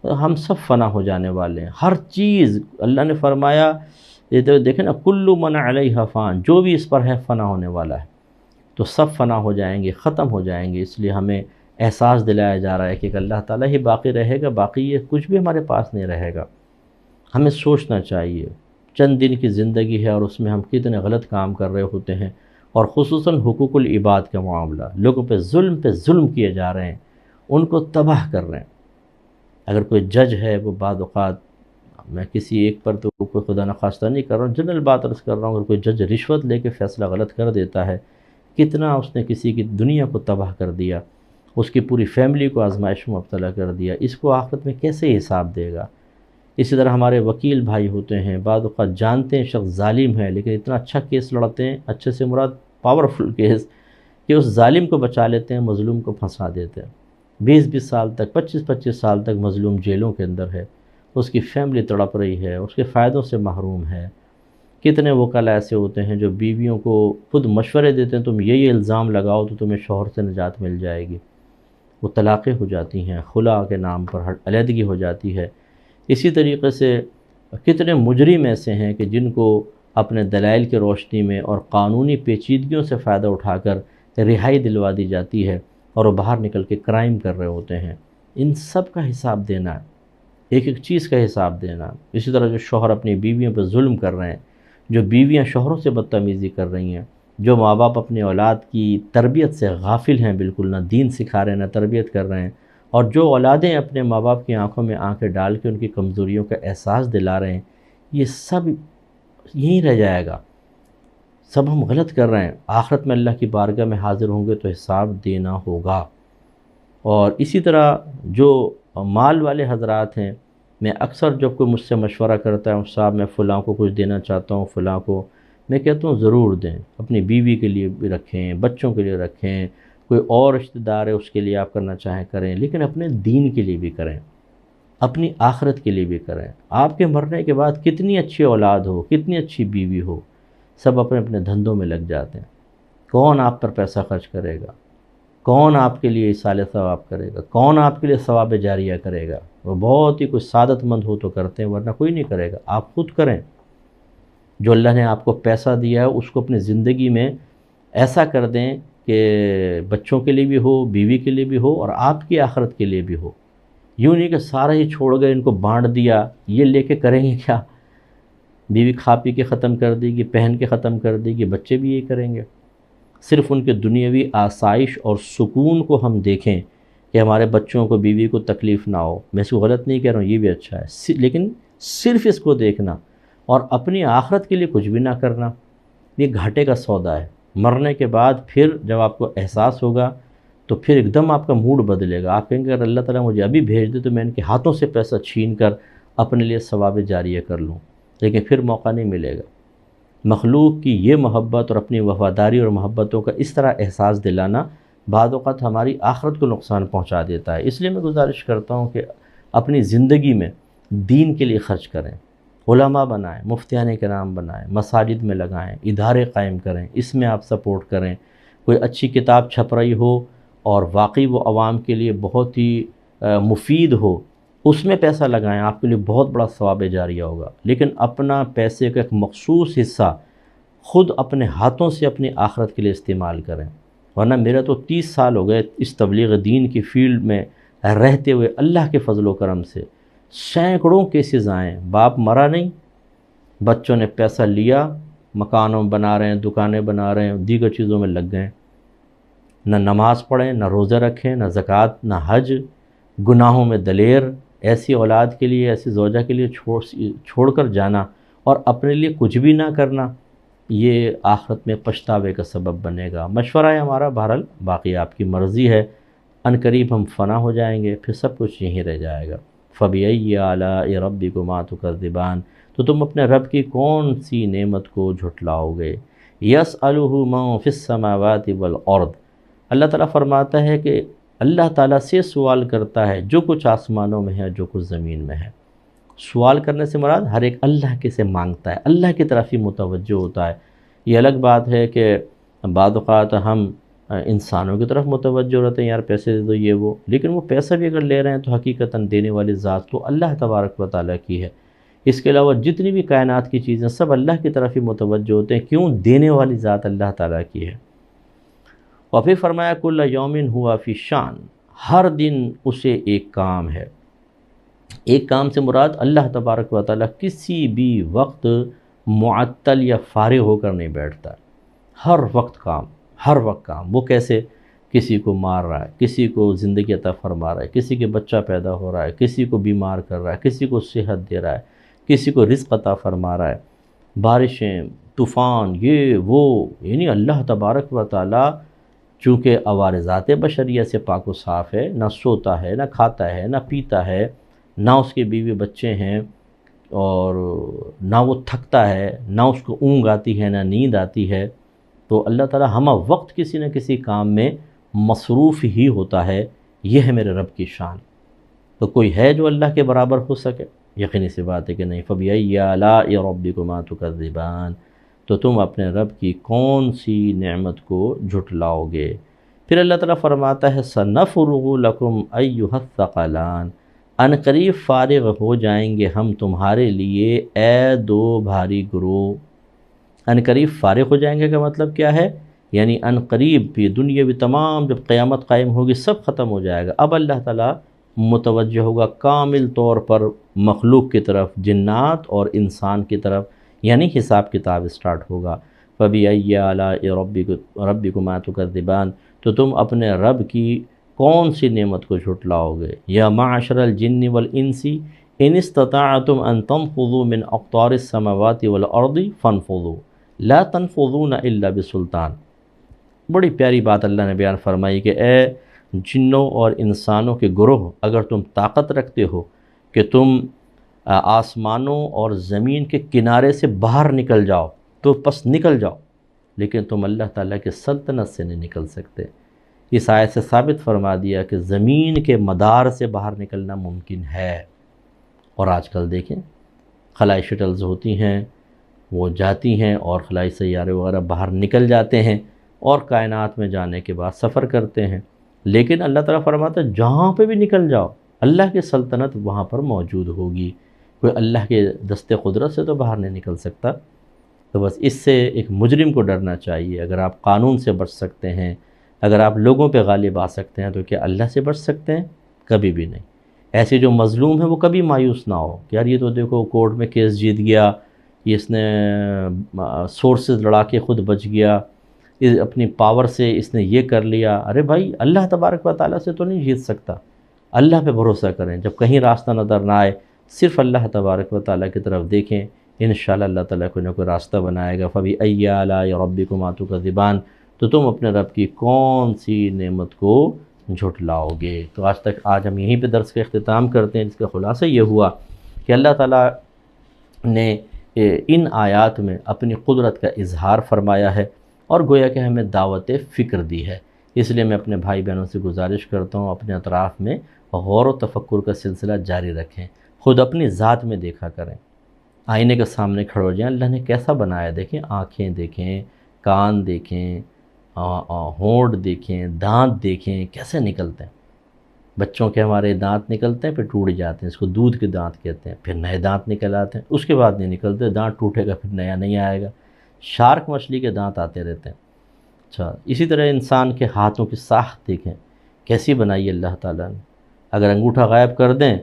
ہم سب فنا ہو جانے والے ہیں، ہر چیز اللہ نے فرمایا، یہ تو دیکھیں نا، کل من علیہا فان، جو بھی اس پر ہے فنا ہونے والا ہے، تو سب فنا ہو جائیں گے، ختم ہو جائیں گے۔ اس لیے ہمیں احساس دلایا جا رہا ہے کہ اللہ تعالیٰ ہی باقی رہے گا، باقی یہ کچھ بھی ہمارے پاس نہیں رہے گا۔ ہمیں سوچنا چاہیے، چند دن کی زندگی ہے اور اس میں ہم کتنے غلط کام کر رہے ہوتے ہیں، اور خصوصاً حقوق العباد کا معاملہ، لوگوں پہ ظلم کیے جا رہے ہیں، ان کو تباہ کر رہے ہیں۔ اگر کوئی جج ہے، وہ بعض اوقات، میں کسی ایک پر تو کوئی خدا نخواستہ نہیں کر رہا ہوں، جنرل بات عرض کر رہا ہوں، اگر کوئی جج رشوت لے کے فیصلہ غلط کر دیتا ہے، کتنا اس نے کسی کی دنیا کو تباہ کر دیا، اس کی پوری فیملی کو آزمائش میں مبتلا کر دیا، اس کو آخرت میں کیسے حساب دے گا۔ اسی طرح ہمارے وکیل بھائی ہوتے ہیں، بعض اوقات جانتے ہیں شخص ظالم ہے، لیکن اتنا اچھا کیس لڑتے ہیں، اچھے سے مراد پاورفل کیس، کہ اس ظالم کو بچا لیتے ہیں، مظلوم کو پھنسا دیتے ہیں۔ 20 سال تک، 25 سال تک مظلوم جیلوں کے اندر ہے، اس کی فیملی تڑپ رہی ہے، اس کے فائدوں سے محروم ہے۔ کتنے وکلا ایسے ہوتے ہیں جو بیویوں کو خود مشورے دیتے ہیں، تم یہ الزام لگاؤ تو تمہیں شوہر سے نجات مل جائے گی، وہ طلاقیں ہو جاتی ہیں، خلا کے نام پر علیحدگی ہو جاتی ہے۔ اسی طریقے سے کتنے مجرم ایسے ہیں کہ جن کو اپنے دلائل کی روشنی میں اور قانونی پیچیدگیوں سے فائدہ اٹھا کر رہائی دلوا دی جاتی ہے، اور وہ باہر نکل کے کرائم کر رہے ہوتے ہیں۔ ان سب کا حساب دینا ہے، ایک ایک چیز کا حساب دینا۔ اسی طرح جو شوہر اپنی بیویوں پر ظلم کر رہے ہیں، جو بیویاں شوہروں سے بدتمیزی کر رہی ہیں، جو ماں باپ اپنی اولاد کی تربیت سے غافل ہیں، بالکل نہ دین سکھا رہے ہیں نہ تربیت کر رہے ہیں، اور جو اولادیں اپنے ماں باپ کی آنکھوں میں آنکھیں ڈال کے ان کی کمزوریوں کا احساس دلا رہے ہیں، یہ سب یہیں رہ جائے گا، سب ہم غلط کر رہے ہیں۔ آخرت میں اللہ کی بارگاہ میں حاضر ہوں گے تو حساب دینا ہوگا۔ اور اسی طرح جو مال والے حضرات ہیں، میں اکثر جب کوئی مجھ سے مشورہ کرتا ہے، صاحب میں فلاں کو کچھ دینا چاہتا ہوں، فلاں کو، میں کہتا ہوں ضرور دیں، اپنی بیوی کے لیے بھی رکھیں، بچوں کے لیے رکھیں، کوئی اور رشتہ دار ہے اس کے لیے آپ کرنا چاہیں کریں، لیکن اپنے دین کے لیے بھی کریں، اپنی آخرت کے لیے بھی کریں۔ آپ کے مرنے کے بعد کتنی اچھی اولاد ہو، کتنی اچھی بیوی ہو، سب اپنے اپنے دھندوں میں لگ جاتے ہیں۔ کون آپ پر پیسہ خرچ کرے گا؟ کون آپ کے لیے ایصال ثواب کرے گا؟ کون آپ کے لیے ثواب جاریہ کرے گا؟ وہ بہت ہی کوئی سعادت مند ہو تو کرتے ہیں، ورنہ کوئی نہیں کرے گا۔ آپ خود کریں، جو اللہ نے آپ کو پیسہ دیا ہے اس کو اپنی زندگی میں ایسا کر دیں کہ بچوں کے لیے بھی ہو، بیوی کے لیے بھی ہو، اور آپ کی آخرت کے لیے بھی ہو۔ یوں نہیں کہ سارا ہی چھوڑ گئے، ان کو بانٹ دیا، یہ لے کے کریں گے کیا؟ بیوی کھا پی کے ختم کر دے گی، پہن کے ختم کر دے گی، بچے بھی یہی کریں گے۔ صرف ان کے دنیاوی آسائش اور سکون کو ہم دیکھیں کہ ہمارے بچوں کو، بیوی کو تکلیف نہ ہو، میں اس کو غلط نہیں کہہ رہا ہوں، یہ بھی اچھا ہے، لیکن صرف اس کو دیکھنا اور اپنی آخرت کے لیے کچھ بھی نہ کرنا، یہ گھاٹے کا سودا ہے۔ مرنے کے بعد پھر جب آپ کو احساس ہوگا تو پھر ایک دم آپ کا موڈ بدلے گا، آپ کہیں گے اگر اللہ تعالیٰ مجھے ابھی بھیج دے تو میں ان کے ہاتھوں سے پیسہ چھین کر اپنے لیے ثواب جاریہ کر لوں، لیکن پھر موقع نہیں ملے گا۔ مخلوق کی یہ محبت اور اپنی وفاداری اور محبتوں کا اس طرح احساس دلانا بعض اوقات ہماری آخرت کو نقصان پہنچا دیتا ہے۔ اس لیے میں گزارش کرتا ہوں کہ اپنی زندگی میں دین کے لیے خرچ کریں، علماء بنائیں، مفتیان کرام بنائیں، مساجد میں لگائیں، ادارے قائم کریں، اس میں آپ سپورٹ کریں، کوئی اچھی کتاب چھپ رہی ہو اور واقعی وہ عوام کے لیے بہت ہی مفید ہو، اس میں پیسہ لگائیں، آپ کے لیے بہت بڑا ثواب جاریہ ہوگا۔ لیکن اپنا پیسے کا ایک مخصوص حصہ خود اپنے ہاتھوں سے اپنی آخرت کے لیے استعمال کریں۔ ورنہ میرا تو 30 سال ہو گئے اس تبلیغ دین کی فیلڈ میں رہتے ہوئے، اللہ کے فضل و کرم سے سینکڑوں کیسز آئیں، باپ مرا نہیں، بچوں نے پیسہ لیا، مکانوں بنا رہے ہیں، دکانیں بنا رہے ہیں، دیگر چیزوں میں لگ گئے، نہ نماز پڑھیں، نہ روزہ رکھیں، نہ زکوٰۃ، نہ حج، گناہوں میں دلیر، ایسی اولاد کے لیے، ایسی زوجہ کے لیے چھوڑ کر جانا اور اپنے لیے کچھ بھی نہ کرنا، یہ آخرت میں پچھتاوے کا سبب بنے گا۔ مشورہ ہے ہمارا، بہرحال باقی آپ کی مرضی ہے، ان قریب ہم فنا ہو جائیں گے، پھر سب کچھ یہیں رہ جائے گا۔ فَبِأَيِّ آلَاءِ رَبِّكُمَا تُكَذِّبَانِ، تو تم اپنے رب کی کون سی نعمت کو جھٹلاؤ گے؟ يَسْأَلُهُ مَن فِي السَّمَاوَاتِ وَالْأَرْضِ، اللہ تعالیٰ فرماتا ہے کہ اللہ تعالیٰ سے سوال کرتا ہے جو کچھ آسمانوں میں ہے، جو کچھ زمین میں ہے۔ سوال کرنے سے مراد ہر ایک اللہ کے سے مانگتا ہے، اللہ کی طرف ہی متوجہ ہوتا ہے۔ یہ الگ بات ہے کہ بعض اوقات ہم انسانوں کی طرف متوجہ رہتے ہیں، یار پیسے دے دو یہ وہ، لیکن وہ پیسہ بھی اگر لے رہے ہیں تو حقیقتاً دینے والی ذات تو اللہ تبارک و تعالیٰ کی ہے۔ اس کے علاوہ جتنی بھی کائنات کی چیزیں سب اللہ کی طرف ہی متوجہ ہوتے ہیں، کیوں؟ دینے والی ذات اللہ تعالیٰ کی ہے۔ اور پھر فرمایا کل یوم ہوا فی شان، ہر دن اسے ایک کام ہے۔ ایک کام سے مراد اللہ تبارک و تعالیٰ کسی بھی وقت معطل یا فارغ ہو کر نہیں بیٹھتا، ہر وقت کام، ہر وقت کام۔ وہ کیسے؟ کسی کو مار رہا ہے، کسی کو زندگی عطا فرما رہا ہے، کسی کے بچہ پیدا ہو رہا ہے، کسی کو بیمار کر رہا ہے، کسی کو صحت دے رہا ہے، کسی کو رزق عطا فرما رہا ہے، بارشیں، طوفان، یہ وہ، یعنی اللہ تبارک و تعالیٰ چونکہ عوارضات بشریہ سے پاک و صاف ہے، نہ سوتا ہے، نہ کھاتا ہے، نہ پیتا ہے، نہ اس کے بیوی بچے ہیں، اور نہ وہ تھکتا ہے، نہ اس کو اونگ آتی ہے، نہ نیند آتی ہے، تو اللہ تعالیٰ ہمہ وقت کسی نہ کسی کام میں مصروف ہی ہوتا ہے۔ یہ ہے میرے رب کی شان۔ تو کوئی ہے جو اللہ کے برابر ہو سکے؟ یقینی سی بات ہے کہ نہیں۔ فَبِأَيِّ آلَاءِ رَبِّكُمَا تُكَذِّبَانِ، تو تم اپنے رب کی کون سی نعمت کو جھٹلاؤ گے؟ پھر اللہ تعالیٰ فرماتا ہے سَنَفْرُغُ لَكُمْ أَيُّهَ الثَّقَلَانِ، ان قریب فارغ ہو جائیں گے ہم تمہارے لیے اے دو بھاری گروہ۔ ان قریب فارغ ہو جائیں گے کا مطلب کیا ہے؟ یعنی ان قریب بھی دنیا بھی تمام جب قیامت قائم ہوگی سب ختم ہو جائے گا، اب اللہ تعالیٰ متوجہ ہوگا کامل طور پر مخلوق کی طرف، جنات اور انسان کی طرف، یعنی حساب کتاب اسٹارٹ ہوگا۔ فَبِأَيِّ آلَاءِ رَبِّكُمَا تُكَذِّبَانِ، تو تم اپنے رب کی کون سی نعمت کو جھٹلاؤ گے؟ یا معشر الجن والانس ان استطاعتم ان تنفذوا من اقطار السماوات والارض فانفذوا لا تنفذون الا بسلطان۔ بڑی پیاری بات اللہ نے بیان فرمائی کہ اے جنوں اور انسانوں کے گروہ، اگر تم طاقت رکھتے ہو کہ تم آسمانوں اور زمین کے کنارے سے باہر نکل جاؤ تو پس نکل جاؤ، لیکن تم اللہ تعالیٰ کے سلطنت سے نہیں نکل سکتے۔ اس آیت سے ثابت فرما دیا کہ زمین کے مدار سے باہر نکلنا ممکن ہے۔ اور آج کل دیکھیں خلائی شٹلز ہوتی ہیں، وہ جاتی ہیں اور خلائی سیارے وغیرہ باہر نکل جاتے ہیں اور کائنات میں جانے کے بعد سفر کرتے ہیں، لیکن اللہ تعالیٰ فرماتا ہے جہاں پہ بھی نکل جاؤ اللہ کی سلطنت وہاں پر موجود ہوگی، کوئی اللہ کے دست قدرت سے تو باہر نہیں نکل سکتا۔ تو بس اس سے ایک مجرم کو ڈرنا چاہیے۔ اگر آپ قانون سے بچ سکتے ہیں، اگر آپ لوگوں پہ غالب آ سکتے ہیں، تو کیا اللہ سے بچ سکتے ہیں؟ کبھی بھی نہیں۔ ایسے جو مظلوم ہیں وہ کبھی مایوس نہ ہو کہ یار یہ تو دیکھو کورٹ میں کیس جیت گیا، یہ اس نے سورسز لڑا کے خود بچ گیا، اپنی پاور سے اس نے یہ کر لیا۔ ارے بھائی اللہ تبارک و تعالیٰ سے تو نہیں جیت سکتا، اللہ پہ بھروسہ کریں۔ جب کہیں راستہ نظر نہ آئے صرف اللہ تبارک و تعالیٰ کی طرف دیکھیں، انشاءاللہ اللہ تعالیٰ کوئی نہ کوئی راستہ بنائے گا۔ فَبِأَيِّ آلَاءِ رَبِّكُمَا تُكَذِّبَانِ، تو تم اپنے رب کی کون سی نعمت کو جھٹلاؤ گے؟ تو آج ہم یہیں پہ درس کا اختتام کرتے ہیں، جس کا خلاصہ یہ ہوا کہ اللہ تعالیٰ نے ان آیات میں اپنی قدرت کا اظہار فرمایا ہے اور گویا کہ ہمیں دعوت فکر دی ہے۔ اس لیے میں اپنے بھائی بہنوں سے گزارش کرتا ہوں اپنے اطراف میں غور و تفکر کا سلسلہ جاری رکھیں، خود اپنی ذات میں دیکھا کریں، آئینے کے سامنے کھڑے ہو جائیں، اللہ نے کیسا بنایا دیکھیں، آنکھیں دیکھیں، کان دیکھیں، ہونٹ دیکھیں، دانت دیکھیں کیسے نکلتے ہیں۔ بچوں کے ہمارے دانت نکلتے ہیں پھر ٹوٹ جاتے ہیں، اس کو دودھ کے دانت کہتے ہیں، پھر نئے دانت نکل آتے ہیں، اس کے بعد نہیں نکلتے، دانت ٹوٹے گا پھر نیا نہیں آئے گا۔ شارک مچھلی کے دانت آتے رہتے ہیں۔ اچھا، اسی طرح انسان کے ہاتھوں کی ساخت دیکھیں کیسی بنائی اللہ تعالیٰ نے۔ اگر انگوٹھا غائب کر دیں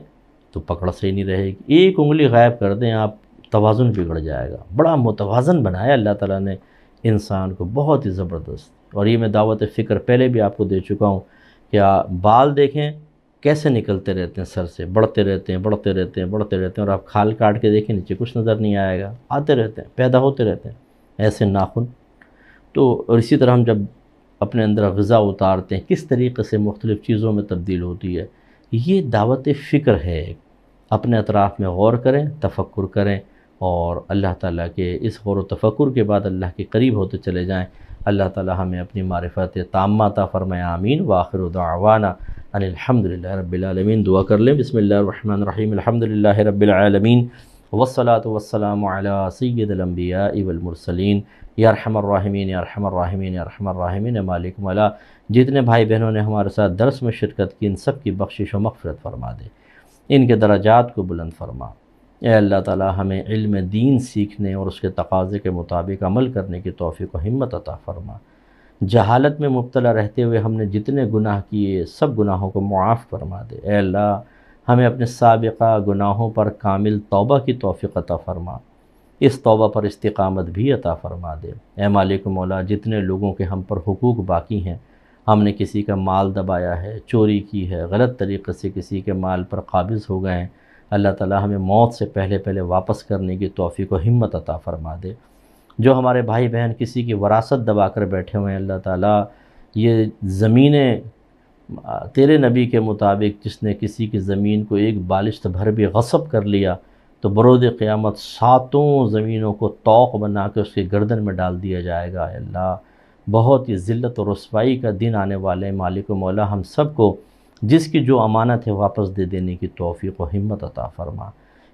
تو پکڑ صحیح نہیں رہے گی، ایک انگلی غائب کر دیں آپ توازن بگڑ جائے گا۔ بڑا متوازن بنایا اللہ تعالیٰ نے انسان کو، بہت ہی زبردست۔ اور یہ میں دعوت فکر پہلے بھی آپ کو دے چکا ہوں کہ بال دیکھیں کیسے نکلتے رہتے ہیں سر سے، بڑھتے رہتے ہیں بڑھتے رہتے ہیں بڑھتے رہتے ہیں، اور آپ کھال کاٹ کے دیکھیں نیچے کچھ نظر نہیں آئے گا، آتے رہتے ہیں، پیدا ہوتے رہتے ہیں۔ ایسے ناخن تو، اور اسی طرح ہم جب اپنے اندر غذا اتارتے ہیں کس طریقے سے مختلف چیزوں میں تبدیل ہوتی ہے، یہ دعوت فکر ہے۔ اپنے اطراف میں غور کریں، تفکر کریں، اور اللہ تعالیٰ کے اس غور و تفکر کے بعد اللہ کے قریب ہوتے چلے جائیں۔ اللہ تعالیٰ ہمیں اپنی معرفت تامہ عطا فرمائے، آمین۔ وآخر دعوانا ان الحمدللہ رب العالمین۔ دعا کر لیں، بسم اللہ الرحمن الرحیم، الحمدللہ رب العالمین، والصلاة والسلام علی سید الانبیاء والمرسلین، یا ارحم الراحمین یا ارحم الراحمین یا ارحم الراحمین۔ یا مالک مولا، جتنے بھائی بہنوں نے ہمارے ساتھ درس میں شرکت کی ان سب کی بخشش و مغفرت فرما دے، ان کے درجات کو بلند فرما۔ اے اللہ تعالی ہمیں علم دین سیکھنے اور اس کے تقاضے کے مطابق عمل کرنے کی توفیق و ہمت عطا فرما۔ جہالت میں مبتلا رہتے ہوئے ہم نے جتنے گناہ کیے سب گناہوں کو معاف فرما دے۔ اے اللہ ہمیں اپنے سابقہ گناہوں پر کامل توبہ کی توفیق عطا فرما، اس توبہ پر استقامت بھی عطا فرما دے۔ اے مالک مولا، جتنے لوگوں کے ہم پر حقوق باقی ہیں، ہم نے کسی کا مال دبایا ہے، چوری کی ہے، غلط طریقے سے کسی کے مال پر قابض ہو گئے ہیں، اللہ تعالی ہمیں موت سے پہلے واپس کرنے کی توفیق و ہمت عطا فرما دے۔ جو ہمارے بھائی بہن کسی کی وراثت دبا کر بیٹھے ہوئے ہیں، اللہ تعالی یہ زمینیں تیرے نبی کے مطابق جس نے کسی کی زمین کو ایک بالشت بھر بھی غصب کر لیا تو برود قیامت 7 زمینوں کو طوق بنا کے اس کی گردن میں ڈال دیا جائے گا۔ اے اللہ بہت ہی ذلت و رسوائی کا دن آنے والے، مالک و مولا ہم سب کو جس کی جو امانت ہے واپس دے دینے کی توفیق و ہمت عطا فرما۔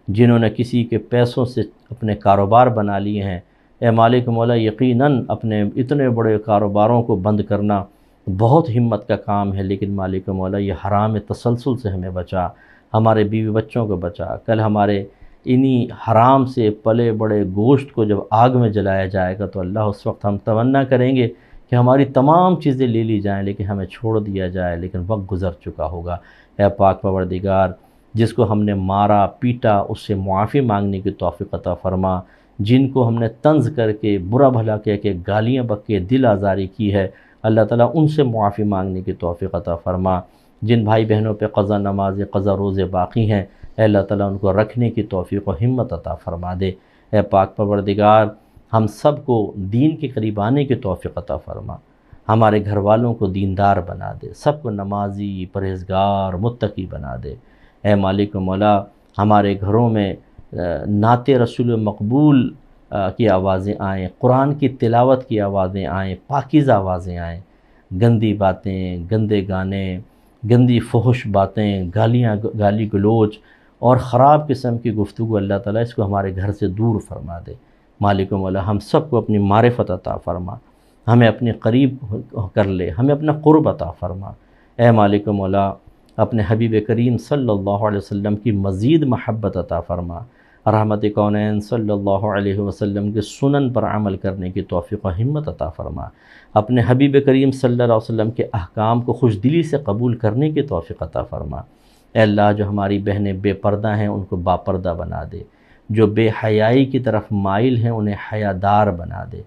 جنہوں نے کسی کے پیسوں سے اپنے کاروبار بنا لیے ہیں، اے مالک مولا یقیناً اپنے اتنے بڑے کاروباروں کو بند کرنا بہت ہمت کا کام ہے، لیکن مالک مولا یہ حرام تسلسل سے ہمیں بچا، ہمارے بیوی بچوں کو بچا۔ کل ہمارے انہی حرام سے پلے بڑے گوشت کو جب آگ میں جلایا جائے گا تو اللہ اس وقت ہم تمنا کریں گے کہ ہماری تمام چیزیں لے لی جائیں لیکن ہمیں چھوڑ دیا جائے، لیکن وقت گزر چکا ہوگا۔ اے پاک پروردگار، جس کو ہم نے مارا پیٹا اس سے معافی مانگنے کی توفیق عطا فرما، جن کو ہم نے طنز کر کے برا بھلا کہہ کے گالیاں بک کے دل آزاری کی ہے، اللہ تعالیٰ ان سے معافی مانگنے کی توفیق عطا فرما۔ جن بھائی بہنوں پہ قضا نمازیں قضا روزے باقی ہیں، اے اللہ تعالیٰ ان کو رکھنے کی توفیق و ہمت عطا فرما دے۔ اے پاک پروردگار، ہم سب کو دین کے قریب آنے کی توفیق عطا فرما، ہمارے گھر والوں کو دیندار بنا دے، سب کو نمازی پرہیزگار متقی بنا دے۔ اے مالک و مولا، ہمارے گھروں میں نعت رسول مقبول کی آوازیں آئیں، قرآن کی تلاوت کی آوازیں آئیں، پاکیزہ آوازیں آئیں، گندی باتیں، گندے گانے، گندی فحش باتیں، گالی گلوچ اور خراب قسم کی گفتگو، اللہ تعالیٰ اس کو ہمارے گھر سے دور فرما دے۔ مالک و مولا ہم سب کو اپنی معرفت عطا فرما، ہمیں اپنے قریب کر لے، ہمیں اپنا قرب عطا فرما۔ اے مالک و مولا، اپنے حبیب کریم صلی اللہ علیہ وسلم کی مزید محبت عطا فرما، رحمت کونین صلی اللہ علیہ وسلم کے سنن پر عمل کرنے کی توفیق و ہمت عطا فرما، اپنے حبیب کریم صلی اللہ علیہ وسلم کے احکام کو خوش دلی سے قبول کرنے کی توفیق عطا فرما۔ اے اللہ جو ہماری بہنیں بے پردہ ہیں ان کو باپردہ بنا دے، جو بے حیائی کی طرف مائل ہیں انہیں حیادار بنا دے،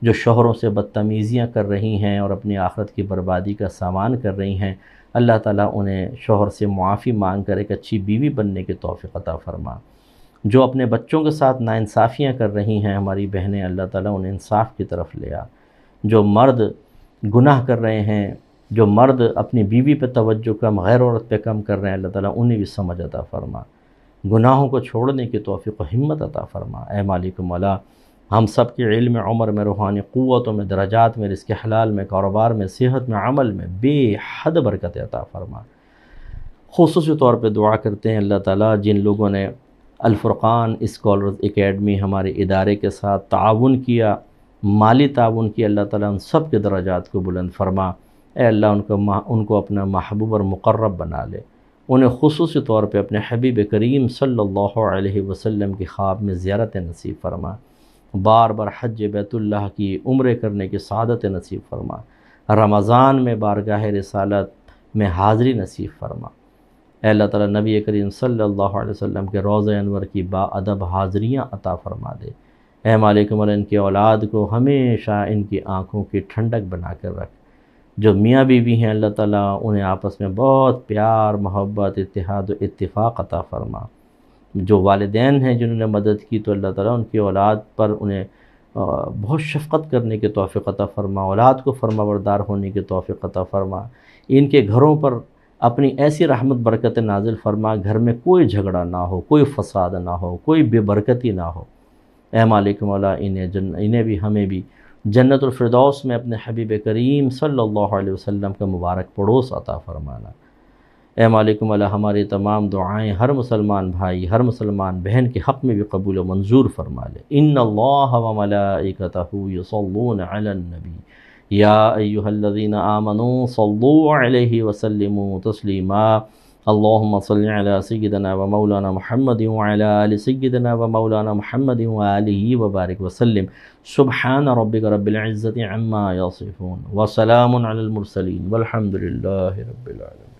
جو شوہروں سے بدتمیزیاں کر رہی ہیں اور اپنی آخرت کی بربادی کا سامان کر رہی ہیں، اللہ تعالیٰ انہیں شوہر سے معافی مانگ کر ایک اچھی بیوی بننے کی توفیق عطا فرما۔ جو اپنے بچوں کے ساتھ ناانصافیاں کر رہی ہیں ہماری بہنیں، اللہ تعالیٰ انہیں انصاف کی طرف لے آ۔ جو مرد گناہ کر رہے ہیں، جو مرد اپنی بیوی پہ توجہ کم، غیر عورت پہ کم کر رہے ہیں، اللہ تعالیٰ انہیں بھی سمجھ عطا فرما، گناہوں کو چھوڑنے کی توفیق و ہمت عطا فرما۔ اے مالک مولا، ہم سب کے علم، عمر میں، روحانی قوتوں میں، درجات میں، رزق حلال میں، کاروبار میں، صحت میں، عمل میں بے حد برکت عطا فرما۔ خصوصی طور پہ دعا کرتے ہیں اللہ تعالیٰ جن لوگوں نے الفرقان اسکالرز اکیڈمی ہمارے ادارے کے ساتھ تعاون کیا، مالی تعاون کی، اللہ تعالیٰ ان سب کے درجات کو بلند فرما۔ اے اللہ ان کو اپنا محبوب اور مقرب بنا لے، انہیں خصوصی طور پہ اپنے حبیب کریم صلی اللہ علیہ وسلم کی خواب میں زیارت نصیب فرما، بار بار حج بیت اللہ کی عمرے کرنے کی سعادت نصیب فرما، رمضان میں بارگاہ رسالت میں حاضری نصیب فرما۔ اے اللہ تعالیٰ نبی کریم صلی اللہ علیہ وسلم کے روضہ انور کی با ادب حاضریاں عطا فرما دے۔ اے مالک مولا ان کی اولاد کو ہمیشہ ان کی آنکھوں کی ٹھنڈک بنا کر رکھ۔ جو میاں بیوی ہیں اللہ تعالیٰ انہیں آپس میں بہت پیار، محبت، اتحاد و اتفاق عطا فرما۔ جو والدین ہیں جنہوں نے مدد کی تو اللہ تعالیٰ ان کی اولاد پر انہیں بہت شفقت کرنے کی توفیق عطا فرما، اولاد کو فرما بردار ہونے کی توفیق عطا فرما۔ ان کے گھروں پر اپنی ایسی رحمت برکت نازل فرما، گھر میں کوئی جھگڑا نہ ہو، کوئی فساد نہ ہو، کوئی بے برکتی نہ ہو۔ اے مالک مولا انہیں بھی ہمیں بھی جنت الفردوس میں اپنے حبیب کریم صلی اللہ علیہ وسلم کا مبارک پڑوس عطا فرمانا۔ اے مالک مولا ہماری تمام دعائیں ہر مسلمان بھائی، ہر مسلمان بہن کے حق میں بھی قبول و منظور فرما لے۔ ان اللہ و ملائکتہ یصلون علی النبی یا ایہا الذین آمنوا صلوا علیہ وسلموا تسلیما۔ اللہم صل علی سیدنا و مولانا محمد وعلی آل سیدنا و مولانا محمد وآلہ وبارک وسلم۔ سبحان ربک رب العزت عما یصفون وسلام علی المرسلین والحمد للہ رب العالمین۔